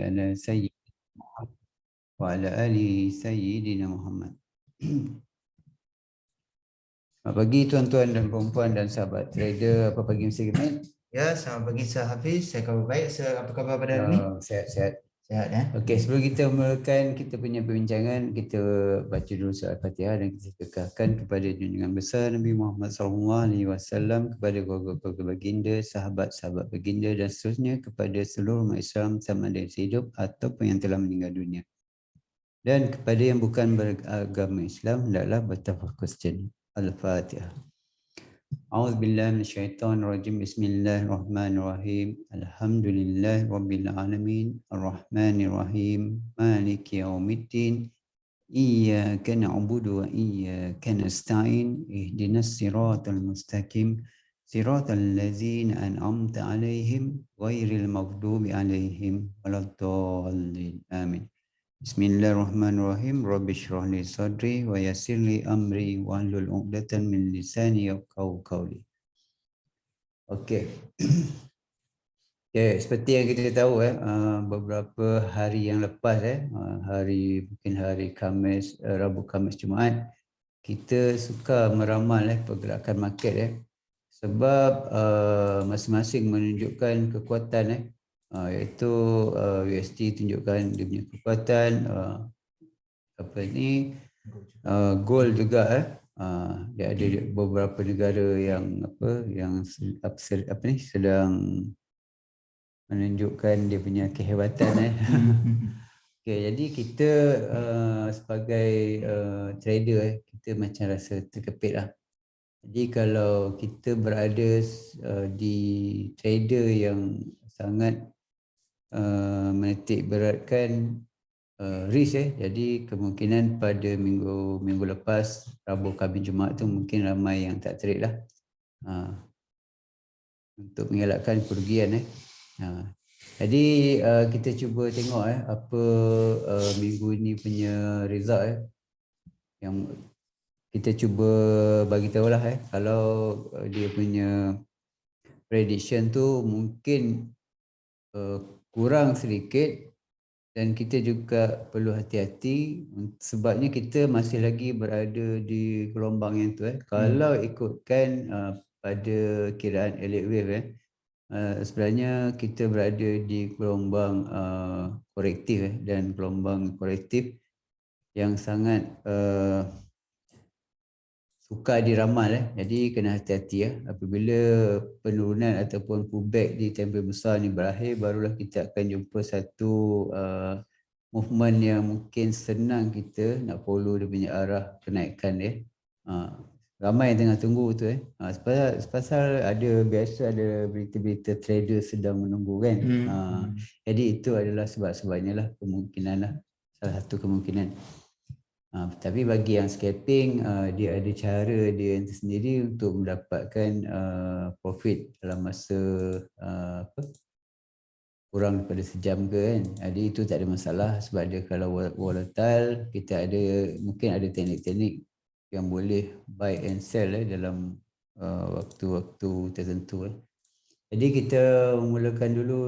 ala sayyidina Muhammad wa ala ali sayyidina Muhammad. Selamat pagi tuan-tuan dan perempuan dan sahabat trader. Apa pagi Mr. Gemit? Ya, selamat pagi Sir Hafiz. Saya khabar baik. Sir, apa khabar pada hari ini? Sehat-sehat. Sehat ya? Okey, sebelum kita mulakan kita punya perbincangan, kita baca dulu surah Al-Fatihah dan kita kekahkan kepada junjungan besar Nabi Muhammad SAW, kepada keluarga-keluarga baginda, sahabat-sahabat baginda dan seterusnya, kepada seluruh umat Islam sama ada yang hidup ataupun yang telah meninggal dunia. Dan kepada yang bukan beragama Islam, hendaklah bertafakur sejenak. Al-Fatihah. أعوذ بالله من الشيطان الرجيم بسم الله الرحمن الرحيم الحمد لله رب العالمين الرحمن الرحيم مالك يوم الدين إياك نعبد وإياك نستعين اهدنا الصراط المستقيم صراط الذين أنعمت عليهم غير المغضوب عليهم ولا الضالين آمين. Bismillahirrahmanirrahim. Rabbi shrah li sadri wa yassir li amri wahlul 'uqdatam min lisani yafqahu qawli. Okey. Okay, seperti yang kita tahu beberapa hari yang lepas mungkin hari Khamis, Rabu, Khamis, Jumaat, kita suka meramal pergerakan market sebab masing-masing menunjukkan kekuatan iaitu USD tunjukkan dia punya kekuatan, gold juga dia ada beberapa negara yang sedang menunjukkan dia punya kehebatan Okay, jadi kita sebagai trader kita macam rasa terkepit lah. Jadi kalau kita berada di trader yang sangat menitik beratkan risk jadi kemungkinan pada minggu lepas Rabu, Khamis, Jumaat tu mungkin ramai yang tak trade lah untuk mengelakkan kerugian jadi kita cuba tengok apa minggu ni punya result yang kita cuba bagi tahulah kalau dia punya prediction tu mungkin kurang sedikit dan kita juga perlu hati-hati sebabnya kita masih lagi berada di gelombang yang tu Kalau ikutkan pada kiraan Elliott Wave sebenarnya kita berada di gelombang korektif dan gelombang korektif yang sangat suka diramal jadi kena hati-hati apabila penurunan ataupun pullback di tempoh besar ni berakhir, barulah kita akan jumpa satu movement yang mungkin senang kita nak follow dia punya arah kenaikan dia. Ramai yang tengah tunggu tu pasal biasa ada berita-berita trader sedang menunggu kan. Jadi itu adalah sebab-sebabnya lah, kemungkinan lah, salah satu kemungkinan. Tapi bagi yang scalping, dia ada cara dia sendiri untuk mendapatkan profit dalam masa kurang daripada sejam ke kan. Jadi itu tak ada masalah sebab dia kalau volatile, mungkin ada teknik-teknik yang boleh buy and sell dalam waktu-waktu tertentu. Jadi kita mulakan dulu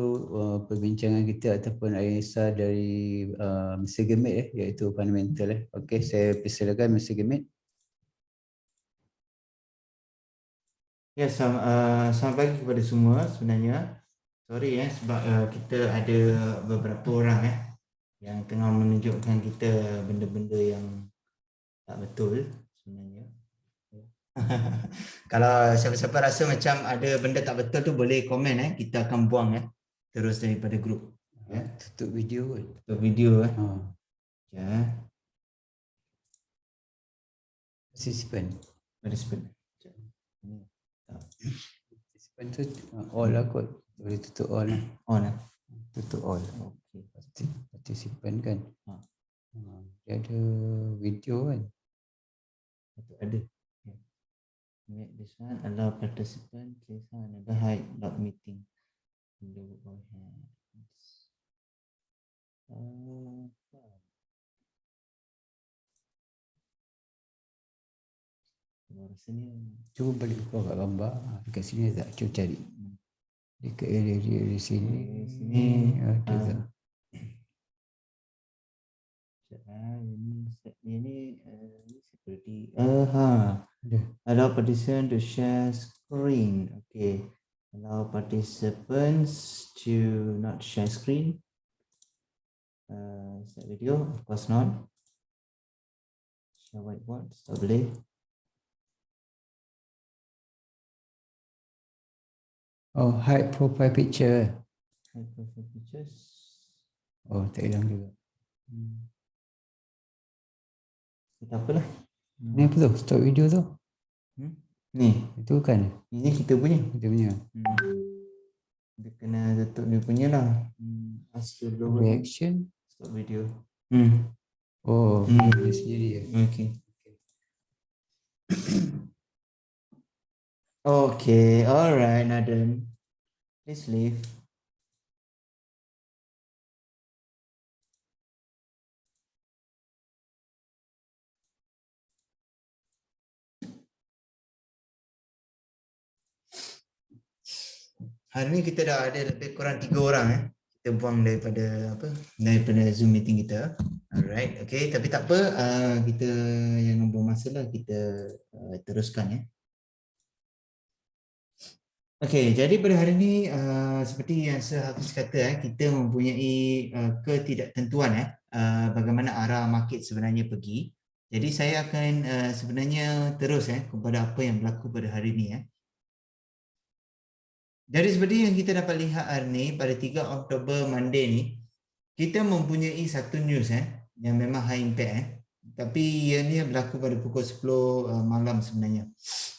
perbincangan kita ataupun analisa dari Mr. Gemit iaitu fundamental. Okey, saya persilakan Mr. Gemit. Ya, selamat pagi kepada semua sebenarnya. Sorry sebab kita ada beberapa orang yang tengah menunjukkan kita benda-benda yang tak betul sebenarnya. Kalau siapa-siapa rasa macam ada benda tak betul tu boleh komen kita akan buang terus daripada grup. Tutup video kan. Tutup video Participant tu all lah kot. Boleh tutup all lah. Tutup all. Okay. Participant kan. Dia ada video kan. Ada. Make this one allow participant place another hide log meeting. Cuba balik kau kat gambar dekat sini tak, cuba cari dekat area di sini ada tak? Ini seperti allow participants to share screen. Okay, allow participants to not share screen. Start video, of course not. Share whiteboard, tak boleh. Oh, hide profile picture. Hide profile pictures. Oh, tak hilang juga. Tak apalah. Ni apa tu? Stop video tu? Ni. Itu kan? Ini kita punya. Kita punya. Dia kena tutup dia punya lah. Reaction. Stop video. Oh, dia sendiri ya. Okay. Okay, alright, Naden. Please leave. Hari ni kita dah ada lebih kurang 3 orang kita buang daripada Zoom meeting kita. Alright, okay, tapi tak apa, kita jangan buang masa lah, kita teruskan ya. Okay, jadi pada hari ini seperti yang Sir Hafiz kata, kita mempunyai ketidaktentuan bagaimana arah market sebenarnya pergi. Jadi saya akan sebenarnya terus kepada apa yang berlaku pada hari ini. Jadi seperti yang kita dapat lihat hari ini pada 3 Oktober Monday ni, kita mempunyai satu news yang memang high impact tapi ianya berlaku pada pukul 10 malam sebenarnya.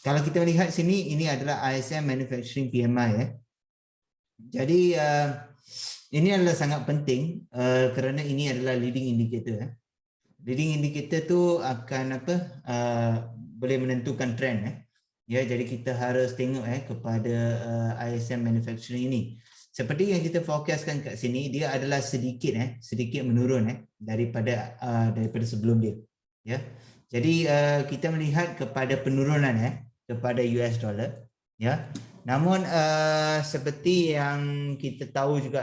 Kalau kita melihat sini, ini adalah ISM Manufacturing PMI Jadi ini adalah sangat penting kerana ini adalah leading indicator. Leading indicator tu akan boleh menentukan trend Ya, jadi kita harus tengok kepada ISM Manufacturing ini. Seperti yang kita forecastkan kat sini, dia adalah sedikit menurun daripada sebelum dia. Ya. Jadi kita melihat kepada penurunan kepada US dollar. Ya. Namun seperti yang kita tahu juga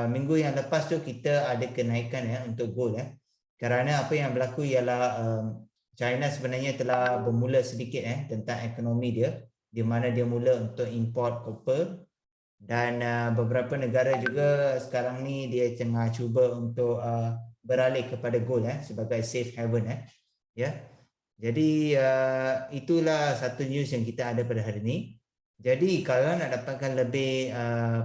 minggu yang lepas tu kita ada kenaikan untuk gold kerana apa yang berlaku ialah China sebenarnya telah bermula sedikit tentang ekonomi dia, di mana dia mula untuk import copper dan beberapa negara juga sekarang ni dia tengah cuba untuk beralih kepada gold sebagai safe haven ya. Jadi itulah satu news yang kita ada pada hari ini. Jadi kalau nak dapatkan lebih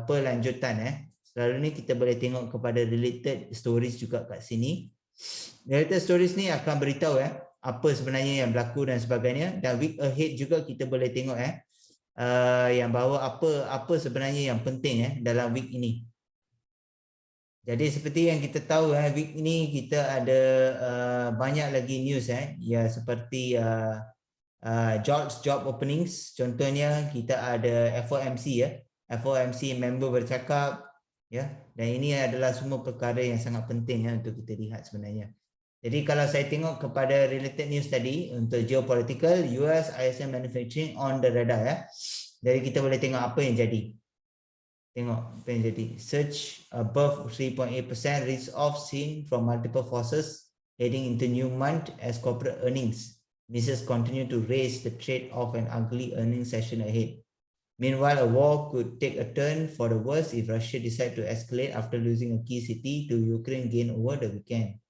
perlanjutan selalu ni kita boleh tengok kepada related stories juga kat sini. Related stories ni akan beritahu apa sebenarnya yang berlaku dan sebagainya, dan week ahead juga kita boleh tengok yang bahawa apa sebenarnya yang penting dalam week ini. Jadi seperti yang kita tahu week ini kita ada banyak lagi news ya, seperti job openings. Contohnya kita ada FOMC FOMC member bercakap ya, dan ini adalah semua perkara yang sangat penting untuk kita lihat sebenarnya. Jadi kalau saya tengok kepada related news tadi untuk geopolitical, US ISM Manufacturing on the radar Jadi kita boleh tengok apa yang jadi. Tengok apa yang jadi. Surge above 3.8%, risk off seen from multiple forces heading into new month as corporate earnings misses continue to raise the trade of an ugly earnings session ahead. Meanwhile, a war could take a turn for the worse if Russia decide to escalate after losing a key city to Ukraine gain over the weekend.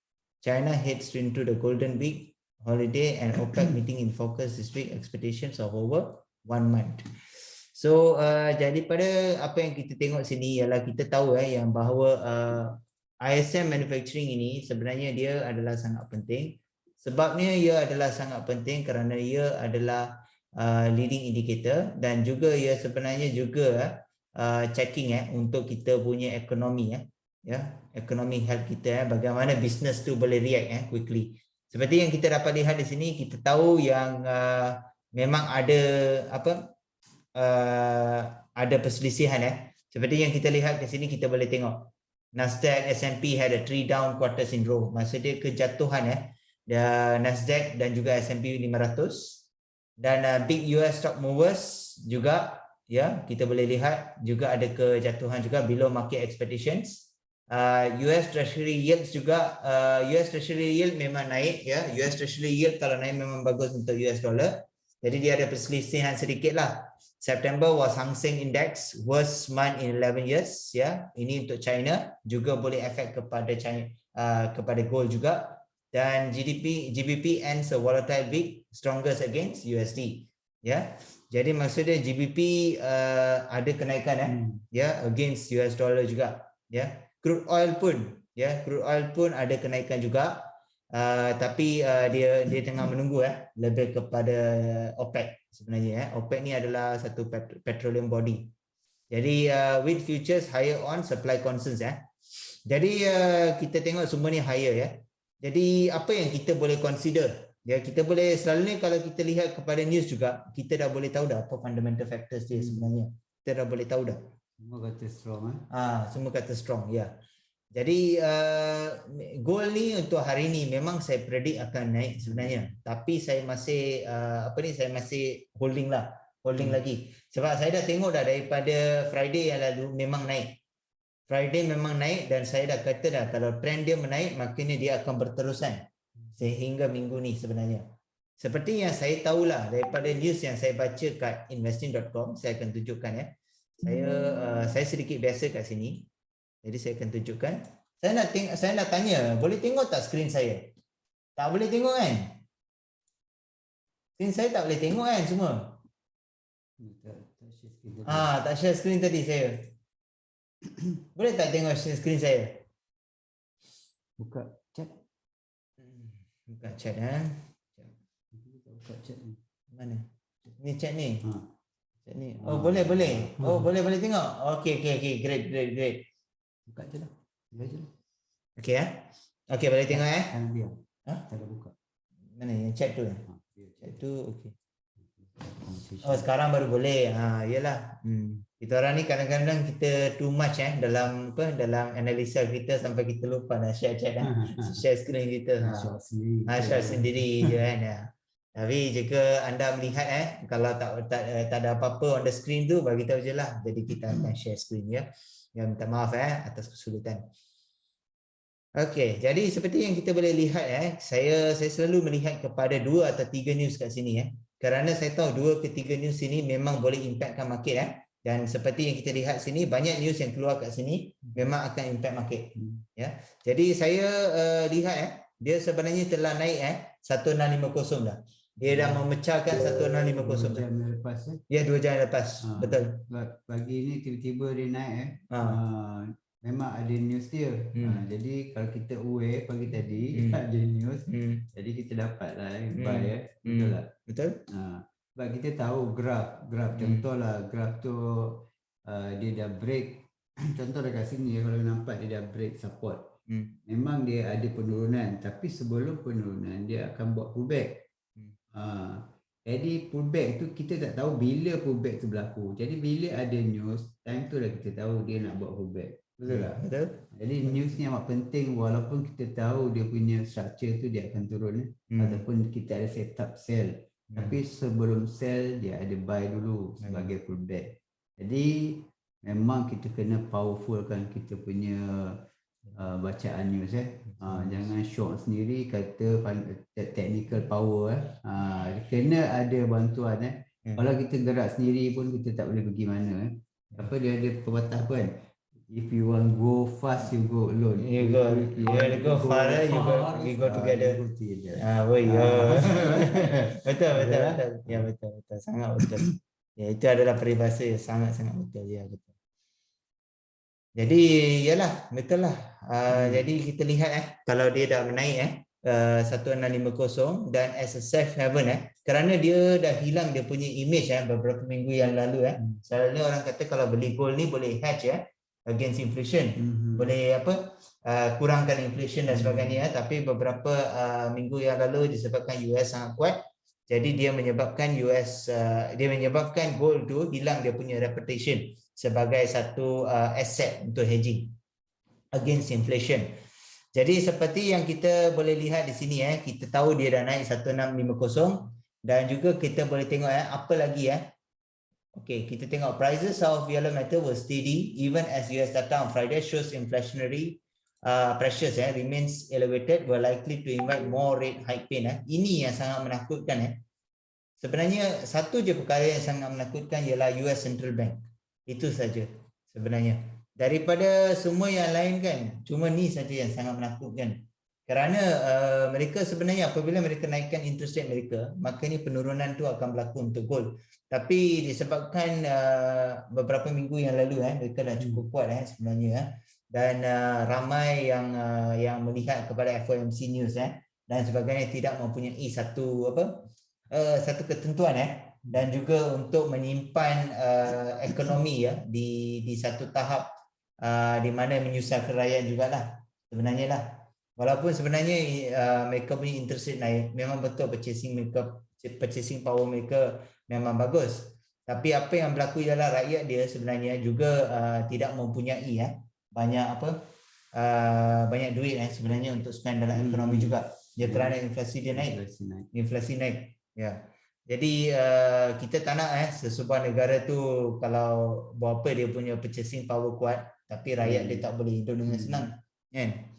China heads into the Golden Week holiday and OPEC meeting in focus this week, expectations of over 1 month. So jadi pada apa yang kita tengok sini ialah kita tahu yang bahawa ISM Manufacturing ini sebenarnya dia adalah sangat penting. Sebabnya ia adalah sangat penting kerana ia adalah leading indicator dan juga ia sebenarnya juga checking untuk kita punya ekonomi ekonomi health kita bagaimana business tu boleh react quickly. Seperti yang kita dapat lihat di sini, kita tahu yang memang ada ada perselisihan Seperti yang kita lihat di sini, kita boleh tengok Nasdaq, S&P had a 3 down quarters in row. Maksudnya kejatuhan Nasdaq dan juga S&P 500 dan big US stock movers juga kita boleh lihat juga ada kejatuhan juga below market expectations. US Treasury yields juga, US Treasury yield memang naik ya. US Treasury yield kalau naik memang bagus untuk US dollar. Jadi dia ada perselisihan sedikit lah. September was Hang Seng Index worst month in 11 years ya. Ini untuk China, juga boleh efek kepada China, kepada gold juga. Dan GBP ends a volatile week, strongest against USD ya. Jadi maksudnya GBP ada kenaikan ya against US dollar juga ya. Crude oil pun ada kenaikan juga. Tapi dia tengah menunggu lebih kepada OPEC sebenarnya. OPEC ni adalah satu petroleum body. Jadi with futures higher on supply concerns Jadi kita tengok semua ni higher ya. Jadi apa yang kita boleh consider? Ya, kita boleh selalunya kalau kita lihat kepada news juga, kita dah boleh tahu dah apa fundamental factors dia sebenarnya. Kita dah boleh tahu dah. Semua kata strong semua kata strong ya. Jadi gold ni untuk hari ni memang saya predict akan naik sebenarnya. Tapi saya masih saya masih holding lagi. Sebab saya dah tengok dah daripada Friday yang lalu memang naik. Friday memang naik dan saya dah kata dah kalau trend dia menaik maknanya dia akan berterusan sehingga minggu ni sebenarnya. Seperti yang saya tahulah daripada news yang saya baca kat investing.com, saya akan tunjukkan ya. Saya sedikit biasa kat sini. Jadi saya akan tunjukkan. Saya nak tanya, boleh tengok tak skrin saya? Tak boleh tengok kan? Skrin saya tak boleh tengok kan semua? Tak share skrin tadi saya. Boleh tak tengok share skrin saya? Buka chat. Buka chat Buka chat ni. Mana? Ni chat ni. Chat ni. Oh, boleh. Oh, boleh tengok. Okey, great. Buka je lah. Okey Okey, boleh tengok Jangan diam. Tak ada buka. Mana yang chat tu? Chat tu okey. Oh, sekarang baru boleh. Yalah. Kita orang ni kadang-kadang kita too much dalam analisa kita sampai kita lupa nak share chat share screen kita. Share sendiri je kan. Tapi jika anda melihat kalau tak ada apa-apa on the screen tu, bagi tahu je lah. Jadi kita akan share screen ya. Ya, minta maaf atas kesulitan. Okey, jadi seperti yang kita boleh lihat saya selalu melihat kepada 2 atau 3 news kat sini kerana saya tahu 2 ke 3 news sini memang boleh impactkan market dan seperti yang kita lihat sini banyak news yang keluar kat sini memang akan impact market ya. Jadi saya lihat dia sebenarnya telah naik 1650 dah. Dia dah memecahkan 1650 dah. 2 jam lepas Ya, 2 jam lepas. Betul. Pagi ni tiba-tiba dia naik memang ada news dia. Jadi kalau kita aware pagi tadi ada news, jadi kita dapatlah buy betul tak? Betul. Sebab kita tahu graf contohlah graf tu dia dah break contoh dekat sini kalau nampak dia dah break support. Memang dia ada penurunan, tapi sebelum penurunan dia akan buat pullback. Jadi pullback tu kita tak tahu bila pullback tu berlaku. Jadi bila ada news, time tu lah kita tahu dia nak buat pullback. Betul tak? Betul. Jadi news ni amat penting walaupun kita tahu dia punya structure tu dia akan turun ataupun kita ada setup sell. Tapi sebelum sell dia ada buy dulu sebagai pullback. Jadi memang kita kena powerfulkan kita punya bacaan news jangan shock sendiri kata technical power kena ada bantuan kalau kita gerak sendiri pun kita tak boleh pergi mana apa dia ada pepatah apa kan, if you want go fast you go alone, you go far you go together. Betul ya, betul sangat betul ya. Itu adalah peribahasa yang sangat betul ya. Betul. Jadi yalah, betul lah. Jadi kita lihat kalau dia dah menaik 1650 dan as a safe haven kerana dia dah hilang dia punya image beberapa minggu yang lalu selalunya orang kata kalau beli gold ni boleh hedge against inflation. Boleh kurangkan inflation dan sebagainya tapi beberapa minggu yang lalu disebabkan US sangat kuat. Jadi dia menyebabkan gold tu hilang dia punya reputation sebagai satu aset untuk hedging against inflation. Jadi seperti yang kita boleh lihat di sini kita tahu dia dah naik 1650 dan juga kita boleh tengok apa lagi Okay, kita tengok prices of yellow metal were steady even as US data on Friday shows inflationary pressures remains elevated, were likely to invite more rate hike pain. Ini yang sangat menakutkan. Sebenarnya satu je perkara yang sangat menakutkan ialah US Central Bank. Itu saja sebenarnya. Daripada semua yang lain kan, cuma ni saja yang sangat menakutkan. Kerana mereka sebenarnya apabila mereka naikkan interest rate mereka, maka ni penurunan tu akan berlaku untuk gold. Tapi disebabkan beberapa minggu yang lalu mereka dah cukup kuat sebenarnya dan ramai yang melihat kepada FOMC news dan sebagainya tidak mempunyai satu ketentuan dan juga untuk menyimpan ekonomi di satu tahap di mana menyusahkan rakyat jugalah sebenarnya lah. Walaupun sebenarnya mereka punya interest rate naik, memang betul purchasing power mereka memang bagus. Tapi apa yang berlaku ialah rakyat dia sebenarnya juga tidak mempunyai banyak banyak duit sebenarnya untuk spend dalam ekonomi juga. Dia kerana inflasi dia naik. Inflasi naik. Ya. Jadi kita tak nak sesebuah negara tu kalau buat apa dia punya purchasing power kuat tapi rakyat dia tak boleh hidup dengan senang. Kan?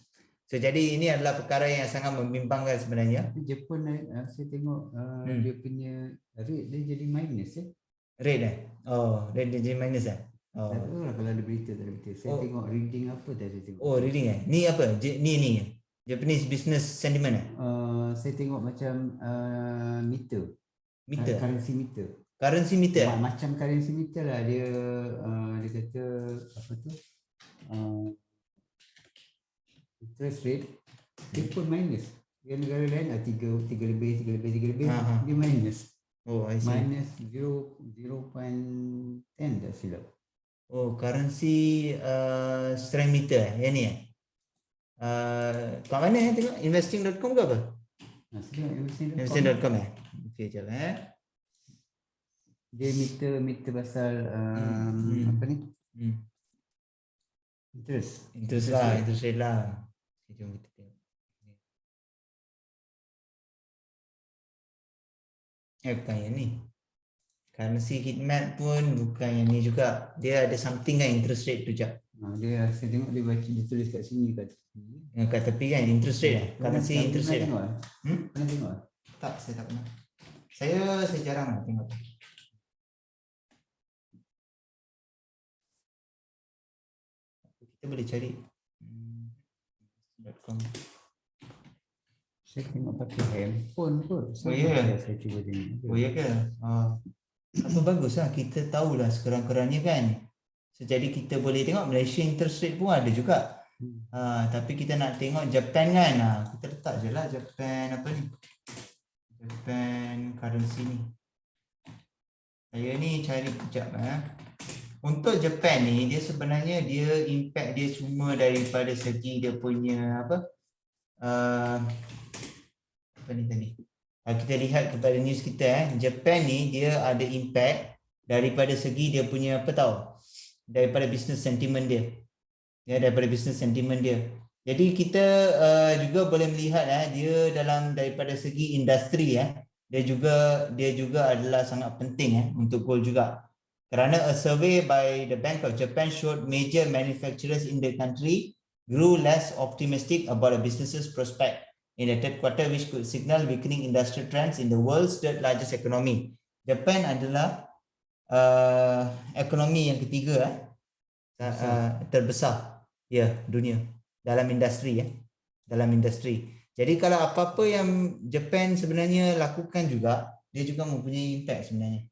So jadi ini adalah perkara yang sangat membimbangkan sebenarnya. Jepun saya tengok dia punya rate dia jadi minus Rate Oh, rate dia jadi minus Oh. Tak tahu lah kalau ada berita tak ada berita. Saya tengok reading apa tadi tengok. Oh, reading Ni apa? Ni Japanese business sentiment saya tengok macam meter. Meter. Currency meter. Currency meter. Macam currency meter lah dia dia kata apa tu? Interest rate dia pun minus. Yang negara lain 3 lebih dia minus. Oh, I see. Minus 0.10 tak silap. Oh, currency strength meter yang ni kat mana tengok investing.com ke apa? investing.com Okey, jap Dia meter pasal apa ni? Interest rate lah. Jom kita tengok. Bukan yang ni. Currency heat map pun bukan yang ni juga. Dia ada something kan interest rate tu jap. Dia saya tengok dia baca ditulis kat sini kat tepi. Kat tepi kan interest rate currency interest rate. Pernah tengok? Tak, saya tak pernah. Saya jarang tengok. Kita boleh cari .com. Saya tengok pakai handphone kot. Saya cuba tengok. Oh ya ke? Apa baguslah kita tahulah sekurang-kurangnya kan. So, jadi kita boleh tengok Malaysia interest rate pun ada juga. Tapi kita nak tengok Japan kan. Kita letak je lah Japan apa ni. Japan currency ni. Saya ni cari kejap Untuk Japan ni dia sebenarnya dia impact dia cuma daripada segi dia punya apa ni tadi. Kita lihat kepada news kita Japan ni dia ada impact daripada segi dia punya apa tahu? Daripada business sentiment dia. Daripada business sentiment dia. Jadi kita juga boleh melihat dia dalam daripada segi industri dia juga adalah sangat penting untuk gold juga. Kerana a survey by the Bank of Japan showed major manufacturers in the country grew less optimistic about a business's prospect in the third quarter, which could signal weakening industrial trends in the world's third largest economy. Japan adalah ekonomi yang ketiga terbesar dunia dalam industri dalam industri. Jadi kalau apa-apa yang Japan sebenarnya lakukan juga, dia juga mempunyai impact sebenarnya.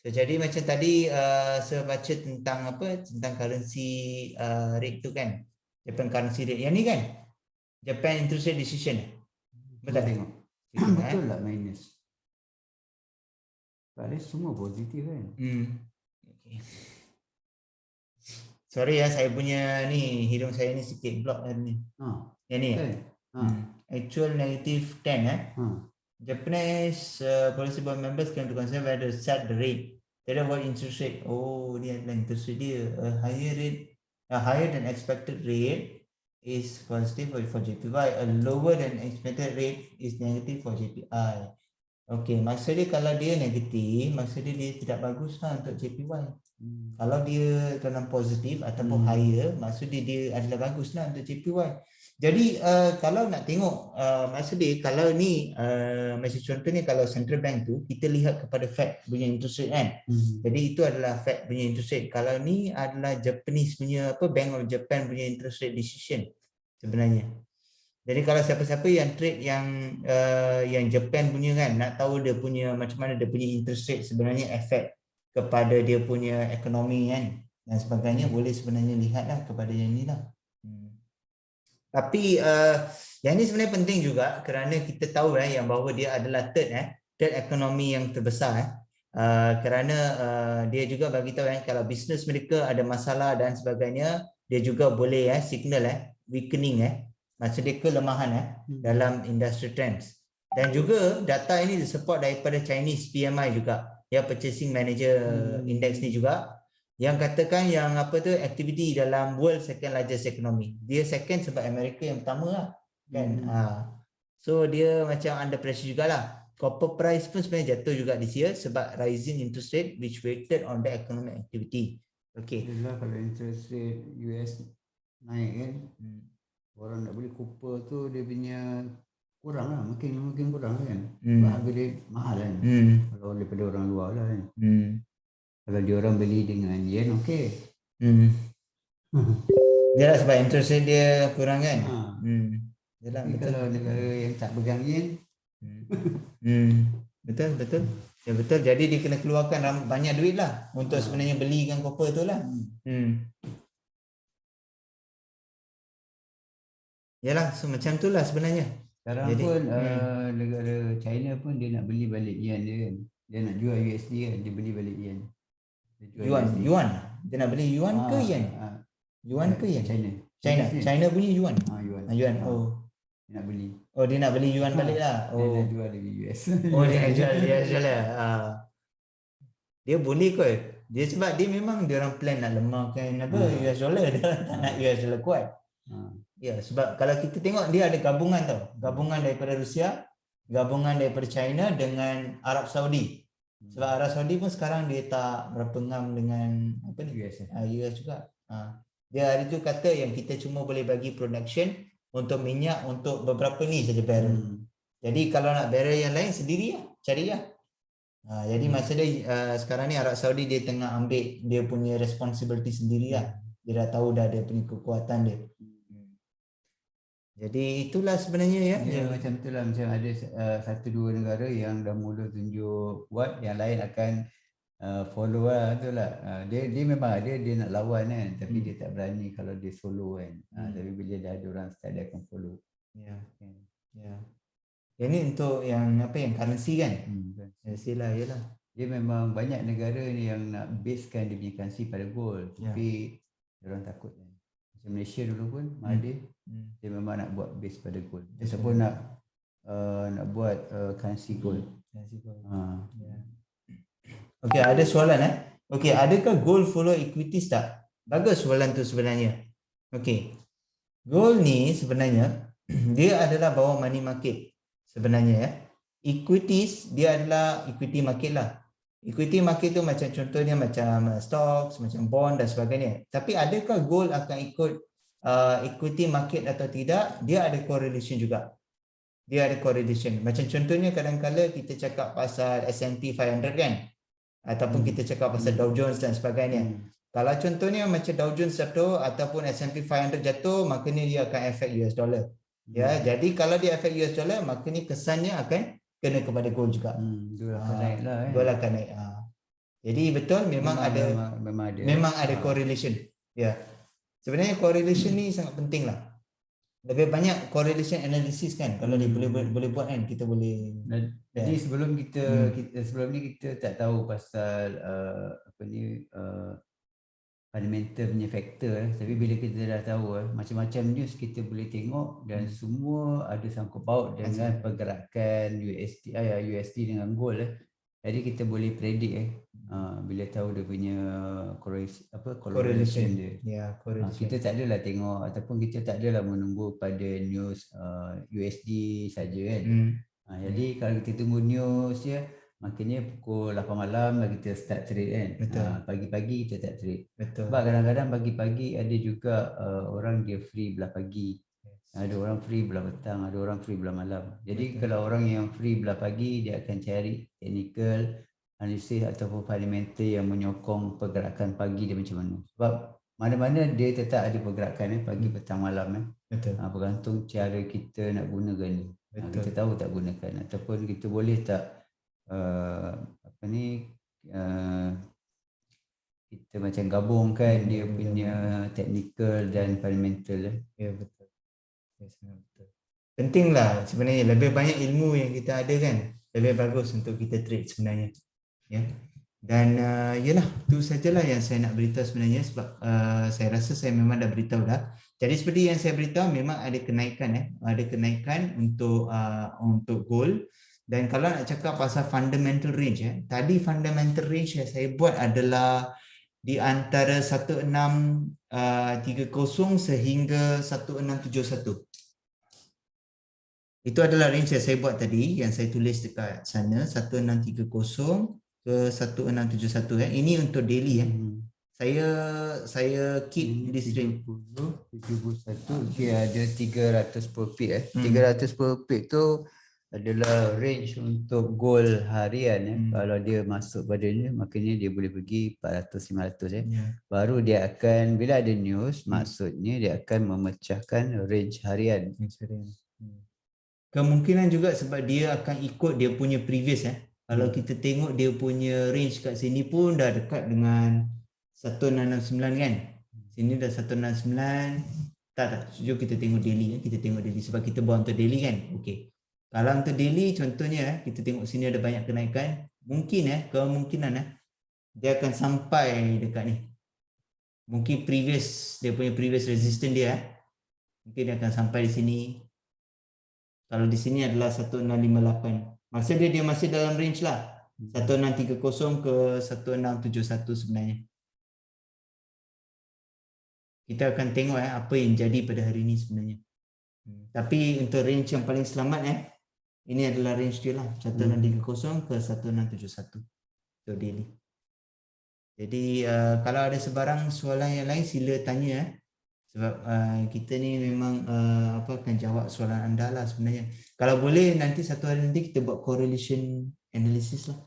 So, jadi macam tadi saya baca tentang tentang currency rate tu kan. Japan currency rate. Yang ni kan? Japan interest rate decision. Betul tengok. Betul lah minus. Padahal semua positif kan. Okay. Sorry saya punya ni hidung saya ni sikit block ni. Yang ni actual negative 10 Japanese policy board members came to consider whether to set the rate. Tidak what interest rate. Oh, dia adalah interest rate dia. A higher than expected rate is positive for JPY. A lower than expected rate is negative for JPY. Okey, maksud dia kalau dia negatif, maksud dia tidak baguslah untuk JPY. Kalau dia dalam positif ataupun higher, maksud dia adalah baguslah untuk JPY. Jadi kalau nak tengok maksud dia kalau ni macam contohnya kalau central bank tu kita lihat kepada Fed punya interest rate kan. Jadi itu adalah Fed punya interest rate. Kalau ni adalah Japanese punya Bank of Japan punya interest rate decision sebenarnya. Jadi kalau siapa-siapa yang trade yang Japan punya kan, nak tahu dia punya macam mana dia punya interest rate sebenarnya efek kepada dia punya ekonomi kan dan sebagainya, boleh sebenarnya lihatlah kepada yang ni lah. Tapi yang ni sebenarnya penting juga kerana kita tahu yang bahawa dia adalah third ekonomi yang terbesar kerana dia juga bagi tahu kalau bisnes mereka ada masalah dan sebagainya, dia juga boleh signal weakening maksud dia kelemahan dalam industry trends. Dan juga data ini disupport daripada Chinese PMI juga, Purchasing Manager Index ni juga, yang katakan yang aktiviti dalam world second largest economy. Dia second sebab Amerika yang pertama lah kan. So dia macam under pressure jugalah. Copper price pun sebenarnya jatuh juga this year sebab rising interest rate which weighted on the economic activity. Okay. Itulah kalau interest rate US naik kan, orang nak beli copper tu dia punya kurang lah, makin kurang kan. Sebab harga dia mahal kan. Kalau daripada orang luar lah kan. Kalau dia orang beli dengan yen okey. Yalah sebab interest rate dia kurang kan. Yalah, betul. Kalau negara yang tak pegang yen. Betul. Ya betul. Jadi dia kena keluarkan banyak duit lah untuk sebenarnya belikan copper tu lah. Yalah, so macam tu lah sebenarnya. Sekarang jadi, pun negara China pun dia nak beli balik yen dia kan. Dia nak jual USD kan, dia beli balik yen. Yuan. Dia nak beli yuan ke yen? Yuan ke yen? China punya yuan. Yuan. Oh. Dia nak beli. Oh, dia nak beli yuan balik lah. Dia nak jual lagi US. Oh, dia nak jual lah. Dia boleh kot. Dia sebab dia memang dia orang plan nak lemahkan US dollar, dia tak nak US dollar kuat. Ya, sebab kalau kita tengok dia ada gabungan tau. Gabungan daripada Rusia, gabungan daripada China dengan Arab Saudi. Sebab Arab Saudi pun sekarang dia tak berapa ngam dengan US juga. Dia hari tu kata yang kita cuma boleh bagi production untuk minyak untuk beberapa ni saja barrel. Jadi kalau nak barrel yang lain sendiri cari lah. Jadi masa dia sekarang ni Arab Saudi dia tengah ambil dia punya responsibility sendiri lah. Dia dah tahu dah dia punya kekuatan dia. Jadi itulah sebenarnya macam itulah, macam ada satu dua negara yang dah mula tunjuk buat, yang lain akan follow lah, itulah. Dia memang ada dia nak lawan kan, tapi dia tak berani kalau dia solo kan. Tapi bila dah ada orang start dia akan follow. Ya. Yang ni untuk yang yang currency kan. Currency lah, yalah. Dia memang banyak negara ni yang nak basekan dia punya currency pada gold, tapi orang takut kan. Macam Malaysia dulu pun Mahathir dia memang nak buat base pada gold. Dia pun nak buat currency gold. Okey, ada soalan Okey, adakah gold follow equities tak? Bagus soalan tu sebenarnya. Okey. Gold ni sebenarnya dia adalah bawah money market sebenarnya Equities dia adalah equity market lah. Equity market tu macam contohnya macam stocks, macam bond dan sebagainya. Tapi adakah gold akan ikut equity market atau tidak? Dia ada correlation juga. Dia ada correlation. Macam contohnya kadang-kadang kita cakap pasal S&P 500 kan? Ataupun kita cakap pasal Dow Jones dan sebagainya. Kalau contohnya macam Dow Jones jatuh ataupun S&P 500 jatuh, maknanya dia akan affect US dollar. Ya, jadi kalau dia affect US dollar, maknanya kesannya akan kena kepada gold juga. Gold akan naik lah. Gold akan naik. Jadi betul memang ada correlation. Ya. Sebenarnya correlation ni sangat penting lah. Lebih banyak correlation analysis kan. Kalau dia boleh buat kan, kita boleh. Jadi sebelum sebelum ni kita tak tahu pasal fundamental punya faktor, tapi bila kita dah tahu macam-macam news kita boleh tengok dan semua ada sangkut paut dengan pergerakan USD dengan gold. Jadi kita boleh predict bila tahu dia punya correlation dia. Ya, correlation. Kita tak adalah tengok ataupun kita tak adalah menunggu pada news USD saja kan. Jadi kalau kita tunggu news je, maknanya pukul 8 malam lah kita start trade kan. Betul. Pagi-pagi kita tak trade. Betul. Sebab kadang-kadang pagi-pagi ada juga orang dia free belah pagi. Ada orang free belah petang, ada orang free belah malam. Jadi kalau orang yang free belah pagi, dia akan cari technical analisis ataupun fundamental yang menyokong pergerakan pagi dia macam mana. Sebab mana-mana dia tetap ada pergerakan pagi, petang, malam. Betul. Bergantung cara kita nak gunakan dia. Kita tahu tak gunakan ataupun kita boleh tak kita macam gabungkan dia punya technical dan fundamental. Ya, betul. Ya, sangat betul. Pentinglah sebenarnya, lebih banyak ilmu yang kita ada kan, lebih bagus untuk kita trade sebenarnya. Ya. Dan yalah, itu sajalah yang saya nak beritahu sebenarnya, sebab saya rasa saya memang dah beritahu dah. Jadi seperti yang saya beritahu, memang ada kenaikan ada kenaikan untuk gold. Dan kalau nak cakap pasal fundamental range tadi fundamental range yang saya buat adalah di antara 1630 sehingga 1671. Itu adalah range yang saya buat tadi, yang saya tulis dekat sana, 1630 ke 1671 Ini untuk daily Saya keep this range 71 dia ada 310 pip 310 pip tu adalah range untuk goal harian Kalau dia masuk pada ni, maknanya dia boleh pergi 400-500 baru dia akan, bila ada news, maksudnya dia akan memecahkan range harian. Kemungkinan juga sebab dia akan ikut dia punya previous Kalau kita tengok dia punya range kat sini pun dah dekat dengan 1669 kan. Sini dah 169. Tak. Jom kita tengok daily kita tengok daily sebab kita buat untuk daily kan. Okey. Kalau untuk daily contohnya kita tengok sini ada banyak kenaikan, mungkin kemungkinan dia akan sampai dekat ni. Mungkin dia punya previous resistance dia mungkin dia akan sampai di sini. Kalau di sini adalah 1658. Maksudnya dia masih dalam range lah. 1630 ke 1671 sebenarnya. Kita akan tengok apa yang jadi pada hari ini sebenarnya. Tapi untuk range yang paling selamat ini adalah range dia lah. 1630 ke 1671. Untuk daily. Jadi kalau ada sebarang soalan yang lain sila tanya sebab kita ni memang akan jawab soalan anda lah sebenarnya. Kalau boleh nanti satu hari nanti kita buat correlation analysis lah.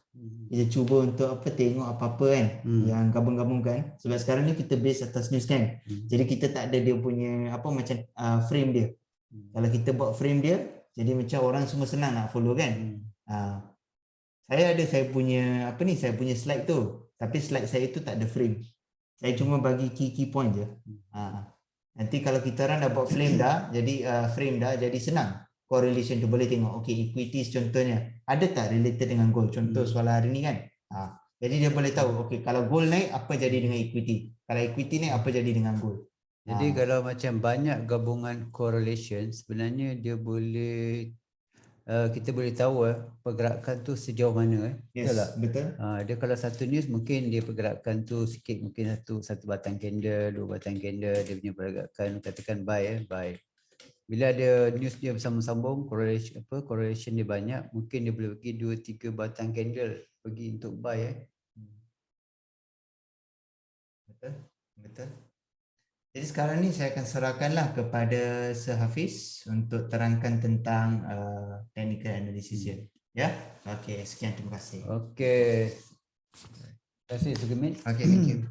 Kita cuba untuk tengok apa-apa kan yang gabung-gabungkan. Sebab sekarang ni kita base atas news kan. Jadi kita tak ada dia punya macam frame dia. Kalau kita buat frame dia, jadi macam orang semua senang nak follow kan. Saya punya saya punya slide tu. Tapi slide saya tu tak ada frame. Saya cuma bagi key point je. Nanti kalau kita orang dah buat frame dah, jadi senang. Correlation tu boleh tengok. Okey, equities contohnya. Ada tak related dengan gold? Contoh soalan hari ni kan. Jadi dia boleh tahu, okey kalau gold naik, apa jadi dengan equity? Kalau equity naik, apa jadi dengan gold? Jadi kalau macam banyak gabungan correlation, sebenarnya dia boleh kita boleh tahu pergerakan tu sejauh mana Yes, betul tak? Betul. Dia kalau satu news mungkin dia pergerakan tu sikit, mungkin satu batang candle, dua batang candle, dia punya pergerakan katakan buy buy. Bila ada news dia bersambung-sambung, correlation dia banyak, mungkin dia boleh pergi 2-3 batang candle pergi untuk buy Betul. Jadi sekarang ni saya akan serahkanlah kepada Sir Hafiz untuk terangkan tentang technical analysis dia. Ya? Okey, sekian, terima kasih. Okey. Terima kasih Sugeng. Okey, thank you.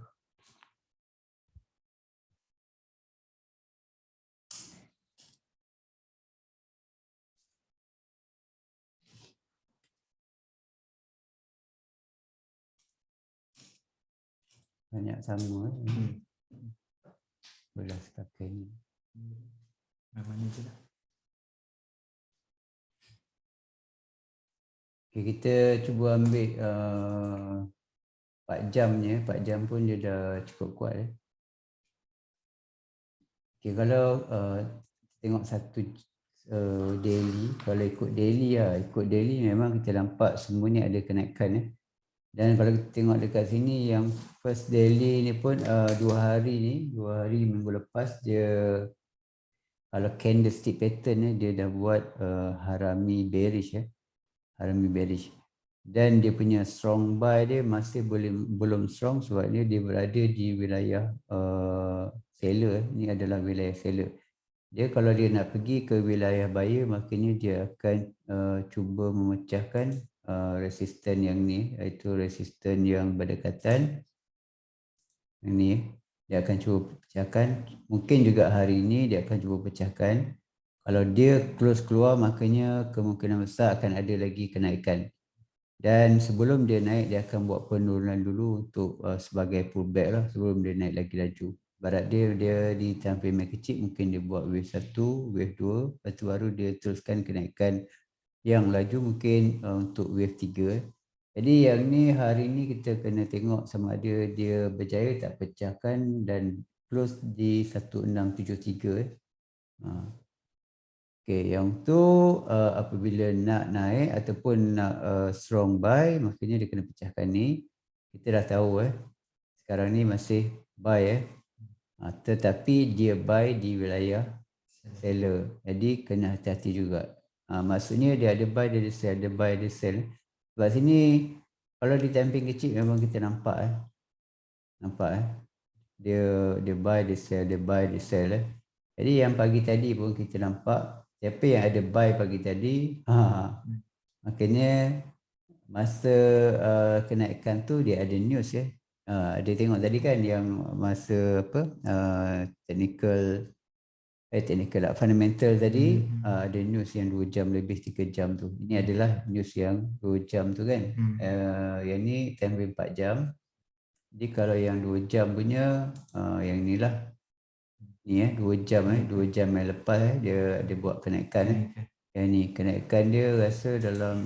Banyak sama belah setakat ni. Mana je lah. Okay, kita cuba ambil 4 jamnya. 4 jam pun dia dah cukup kuat Okay, kalau tengok satu daily, kalau ikut daily memang kita nampak semua ni ada kenaikan Dan kalau kita tengok dekat sini yang first daily ni pun 2 hari minggu lepas dia kalau candlestick pattern ni dia dah buat harami bearish harami bearish, dan dia punya strong buy dia masih belum strong sebabnya dia berada di wilayah seller. Ni adalah wilayah seller. Dia kalau dia nak pergi ke wilayah buyer, makanya dia akan cuba memecahkan resisten yang ni, iaitu resisten yang berdekatan ini. Dia akan cuba pecahkan. Mungkin juga hari ini dia akan cuba pecahkan. Kalau dia close keluar, makanya kemungkinan besar akan ada lagi kenaikan. Dan sebelum dia naik, dia akan buat penurunan dulu untuk sebagai pullback lah, sebelum dia naik lagi laju. Barat dia di time frame yang kecil, mungkin dia buat wave 1, wave 2, lepas tu baru dia teruskan kenaikan yang laju mungkin untuk wave 3. Jadi yang ni hari ni kita kena tengok sama ada dia berjaya tak pecahkan dan close di 1673. Okey, yang tu apabila nak naik ataupun nak strong buy, maknanya dia kena pecahkan ni. Kita dah tahu sekarang ni masih buy tetapi dia buy di wilayah seller. Jadi kena hati-hati juga. Maksudnya dia ada buy, dia ada sell, ada buy, ada sell. Sebab sini kalau di tamping kecil memang kita nampak dia buy, dia sell, dia buy, dia sell Jadi yang pagi tadi pun kita nampak siapa yang ada buy pagi tadi, maknanya masa kenaikan tu dia ada news dia tengok tadi kan yang masa technical fundamental tadi ada news yang 2 jam lebih 3 jam tu. Ini adalah news yang 2 jam tu kan. Yang ni time frame 4 jam. Jadi kalau yang 2 jam punya yang inilah ni 2 jam 2 jam yang lepas dia buat kenaikan Yang ni kenaikan dia rasa dalam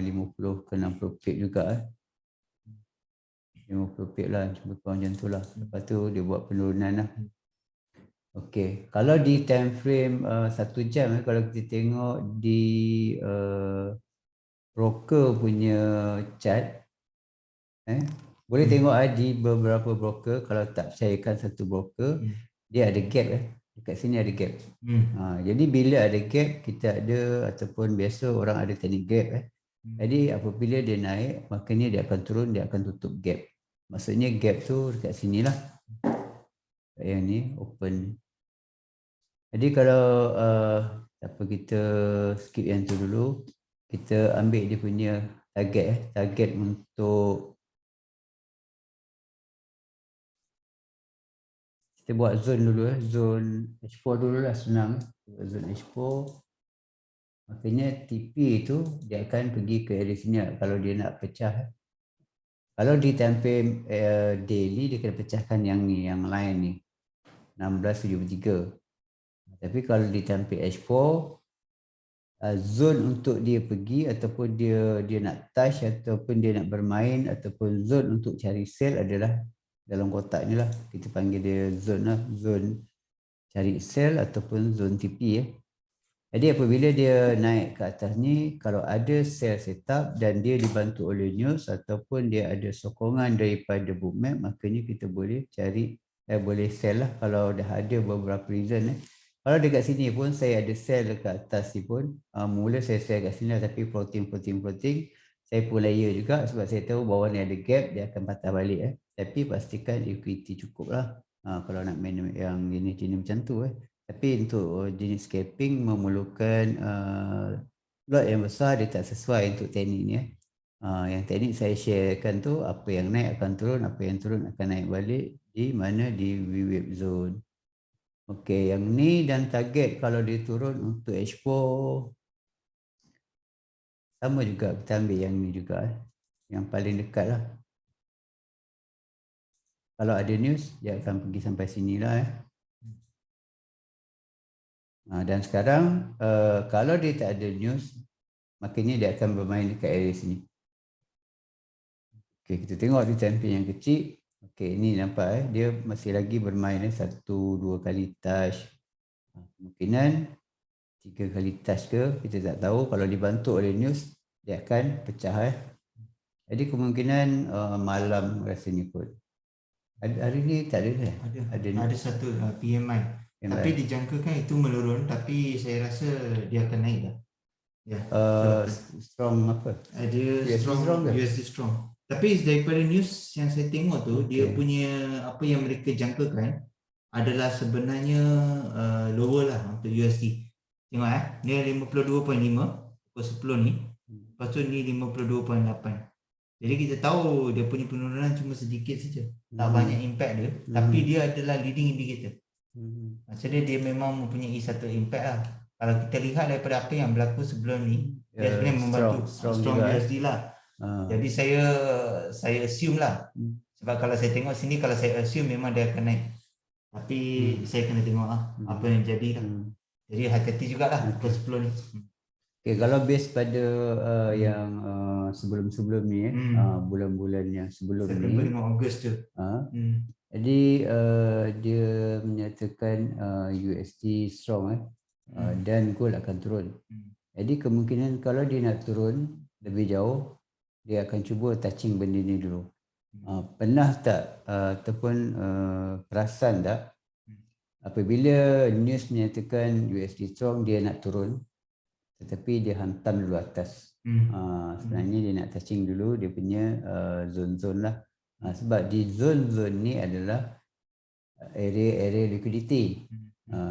50 ke 60 pip juga 50 pip lah, lebih kurang macam tu lah. Lepas tu dia buat penurunan lah. Okey, kalau di time frame 1 jam kalau kita tengok di broker punya chart boleh tengok di beberapa broker. Kalau tak percayakan satu broker, dia ada gap dekat sini ada gap. Jadi bila ada gap, kita ada ataupun biasa orang ada teknik gap Jadi apabila dia naik, maknanya dia akan turun, dia akan tutup gap. Maksudnya gap tu dekat sinilah. Yang ni open. Jadi kalau apa kita skip yang tu dulu, kita ambil dia punya target target untuk kita buat zone dulu zone H4 dulu lah, senang. Zone H4 maknanya TP tu dia akan pergi ke area sini kalau dia nak pecah. Kalau di time frame daily dia kena pecahkan yang ni, yang line ni 1673. Tapi kalau di time frame H4 zone untuk dia pergi ataupun dia nak touch ataupun dia nak bermain ataupun zone untuk cari sell adalah dalam kotak ni lah. Kita panggil dia zone lah, zone cari sell ataupun zone TP Jadi apabila dia naik ke atas ni, kalau ada sell setup dan dia dibantu oleh news ataupun dia ada sokongan daripada bookmap, makanya kita boleh cari boleh sell lah kalau dah ada beberapa reason Kalau dekat sini pun saya ada sell dekat atas ni pun, mula saya sell kat sini tapi floating. Saya pun layer juga sebab saya tahu bawah ni ada gap, dia akan patah balik Tapi pastikan equity cukup lah kalau nak main yang jenis macam tu Tapi untuk jenis scalping memerlukan lot yang besar, dia tak sesuai untuk teknik ni Yang teknik saya sharekan tu, apa yang naik akan turun, apa yang turun akan naik balik di mana di V-wave zone. Okey, yang ni dan target kalau dia turun untuk H4 sama juga, kita ambil yang ni juga yang paling dekat lah. Kalau ada news, dia akan pergi sampai sini lah Dan sekarang kalau dia tak ada news, maknanya dia akan bermain dekat area sini. Okey, kita tengok di time frame yang kecil. Okey, ni nampak dia masih lagi bermain 1-2 kali touch. Kemungkinan 3 kali touch ke, kita tak tahu. Kalau dibantu oleh news, dia akan pecah Jadi kemungkinan malam rasanya kot. Hari ni tak ada Ada satu PMI. Tapi dijangkakan itu menurun, tapi saya rasa dia akan naik dah. Ya. Strong apa? Dia strong, USD strong. Tapi daripada news yang saya tengok tu, dia punya apa yang mereka jangkakan adalah sebenarnya lower lah untuk USD. Tengok ni 52.5 pukul 10 ni. Lepas tu ni 52.8. Jadi kita tahu dia punya penurunan cuma sedikit saja. Tak banyak impact dia, tapi dia adalah leading indicator. Maksudnya dia memang mempunyai satu impact lah. Kalau kita lihat daripada apa yang berlaku sebelum ni, dia sebenarnya membantu strong USD lah. Jadi saya assume lah. Sebab kalau saya tengok sini, kalau saya assume memang dia akan naik. Tapi saya kena tengok lah apa yang jadi lah. Jadi hati-hati jugalah pukul 10 ni. Okay, kalau base pada yang sebelum-sebelum ni, bulan-bulan yang sebelum September ni, dengan Ogos tu. jadi dia menyatakan USD strong dan gold akan turun. Jadi kemungkinan kalau dia nak turun lebih jauh, dia akan cuba touching benda ni dulu. Pernah tak ataupun perasan tak apabila news menyatakan USD strong dia nak turun, tetapi dia hantam dulu atas. Sebenarnya dia nak touching dulu dia punya zone-zone lah. Sebab di zone-zone ni adalah area liquidity.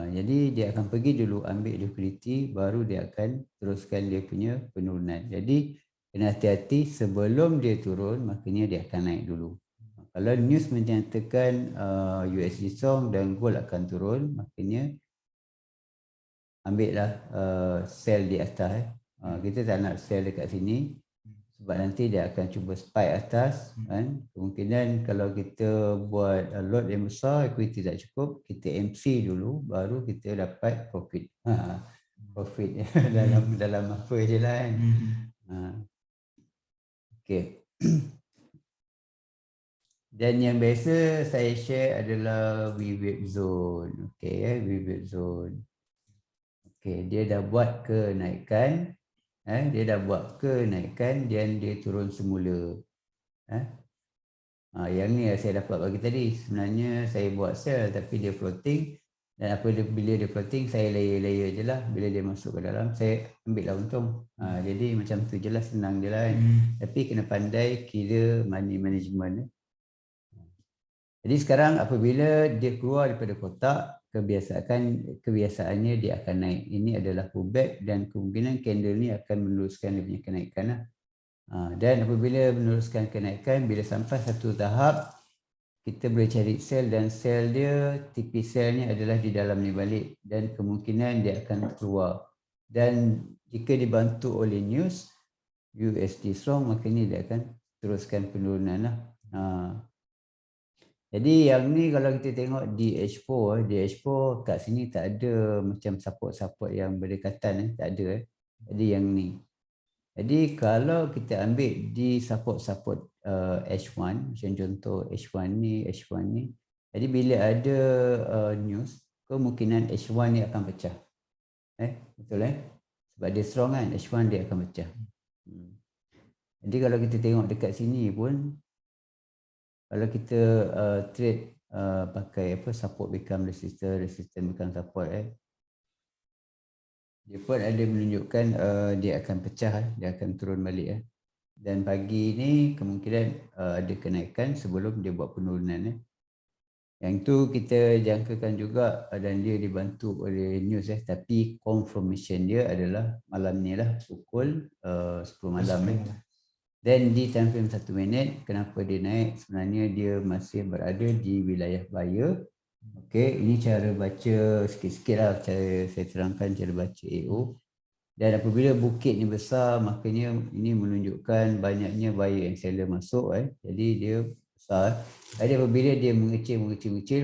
Jadi dia akan pergi dulu ambil liquidity, baru dia akan teruskan dia punya penurunan. Jadi kena hati-hati sebelum dia turun, maknanya dia akan naik dulu. Kalau news menyatakan USD strong dan gold akan turun, maknanya ambillah sell di atas. Kita tak nak sell dekat sini sebab nanti dia akan cuba spike atas kan. Kemungkinan kalau kita buat lot yang besar, equity tak cukup, kita MC dulu baru kita dapat profit. Profit dalam apa je lah kan. Okay. Dan yang biasa saya share adalah VWAP zone. Okay, VWAP zone. Okay, dia dah buat kenaikan. Dia dah buat kenaikan dan dia turun semula. Yang ni saya dapat bagi tadi. Sebenarnya saya buat sell tapi dia floating. Dan bila dia floating, saya layer je lah. Bila dia masuk ke dalam, saya ambil lah untung. Jadi macam tu je lah, senang je lah kan. Tapi kena pandai kira money management. Jadi sekarang apabila dia keluar daripada kotak, kebiasaannya dia akan naik. Ini adalah pullback dan kemungkinan candle ni akan meneruskan dia punya kenaikan lah. Dan apabila meneruskan kenaikan, bila sampai satu tahap, kita boleh cari sell dan sell dia, TP sell-nya adalah di dalam ni balik dan kemungkinan dia akan keluar. Dan jika dibantu oleh news, USD strong, maknanya dia akan teruskan penurunan lah. Jadi yang ni kalau kita tengok DH4 kat sini tak ada macam support-support yang berdekatan, tak ada. Jadi yang ni. Jadi kalau kita ambil di support-support H1, macam contoh H1 ni. Jadi bila ada news, kemungkinan H1 ni akan pecah. Betul Sebab dia strong kan, H1 dia akan pecah. Jadi kalau kita tengok dekat sini pun, kalau kita trade pakai support become resistance become support, dia pun ada menunjukkan dia akan pecah, dia akan turun balik. Dan pagi ni kemungkinan ada kenaikan sebelum dia buat penurunan. Yang tu kita jangkakan juga dan dia dibantu oleh news tapi confirmation dia adalah malam ni lah pukul 10 malam. Dan di time frame 1 minit, kenapa dia naik? Sebenarnya dia masih berada di wilayah buyer. Okey, ini cara baca sikit-sikit lah. Saya terangkan cara baca AO. Dan apabila bukit ni besar, maknanya ini menunjukkan banyaknya buyer and seller masuk. Jadi dia besar. Jadi apabila dia mengecil,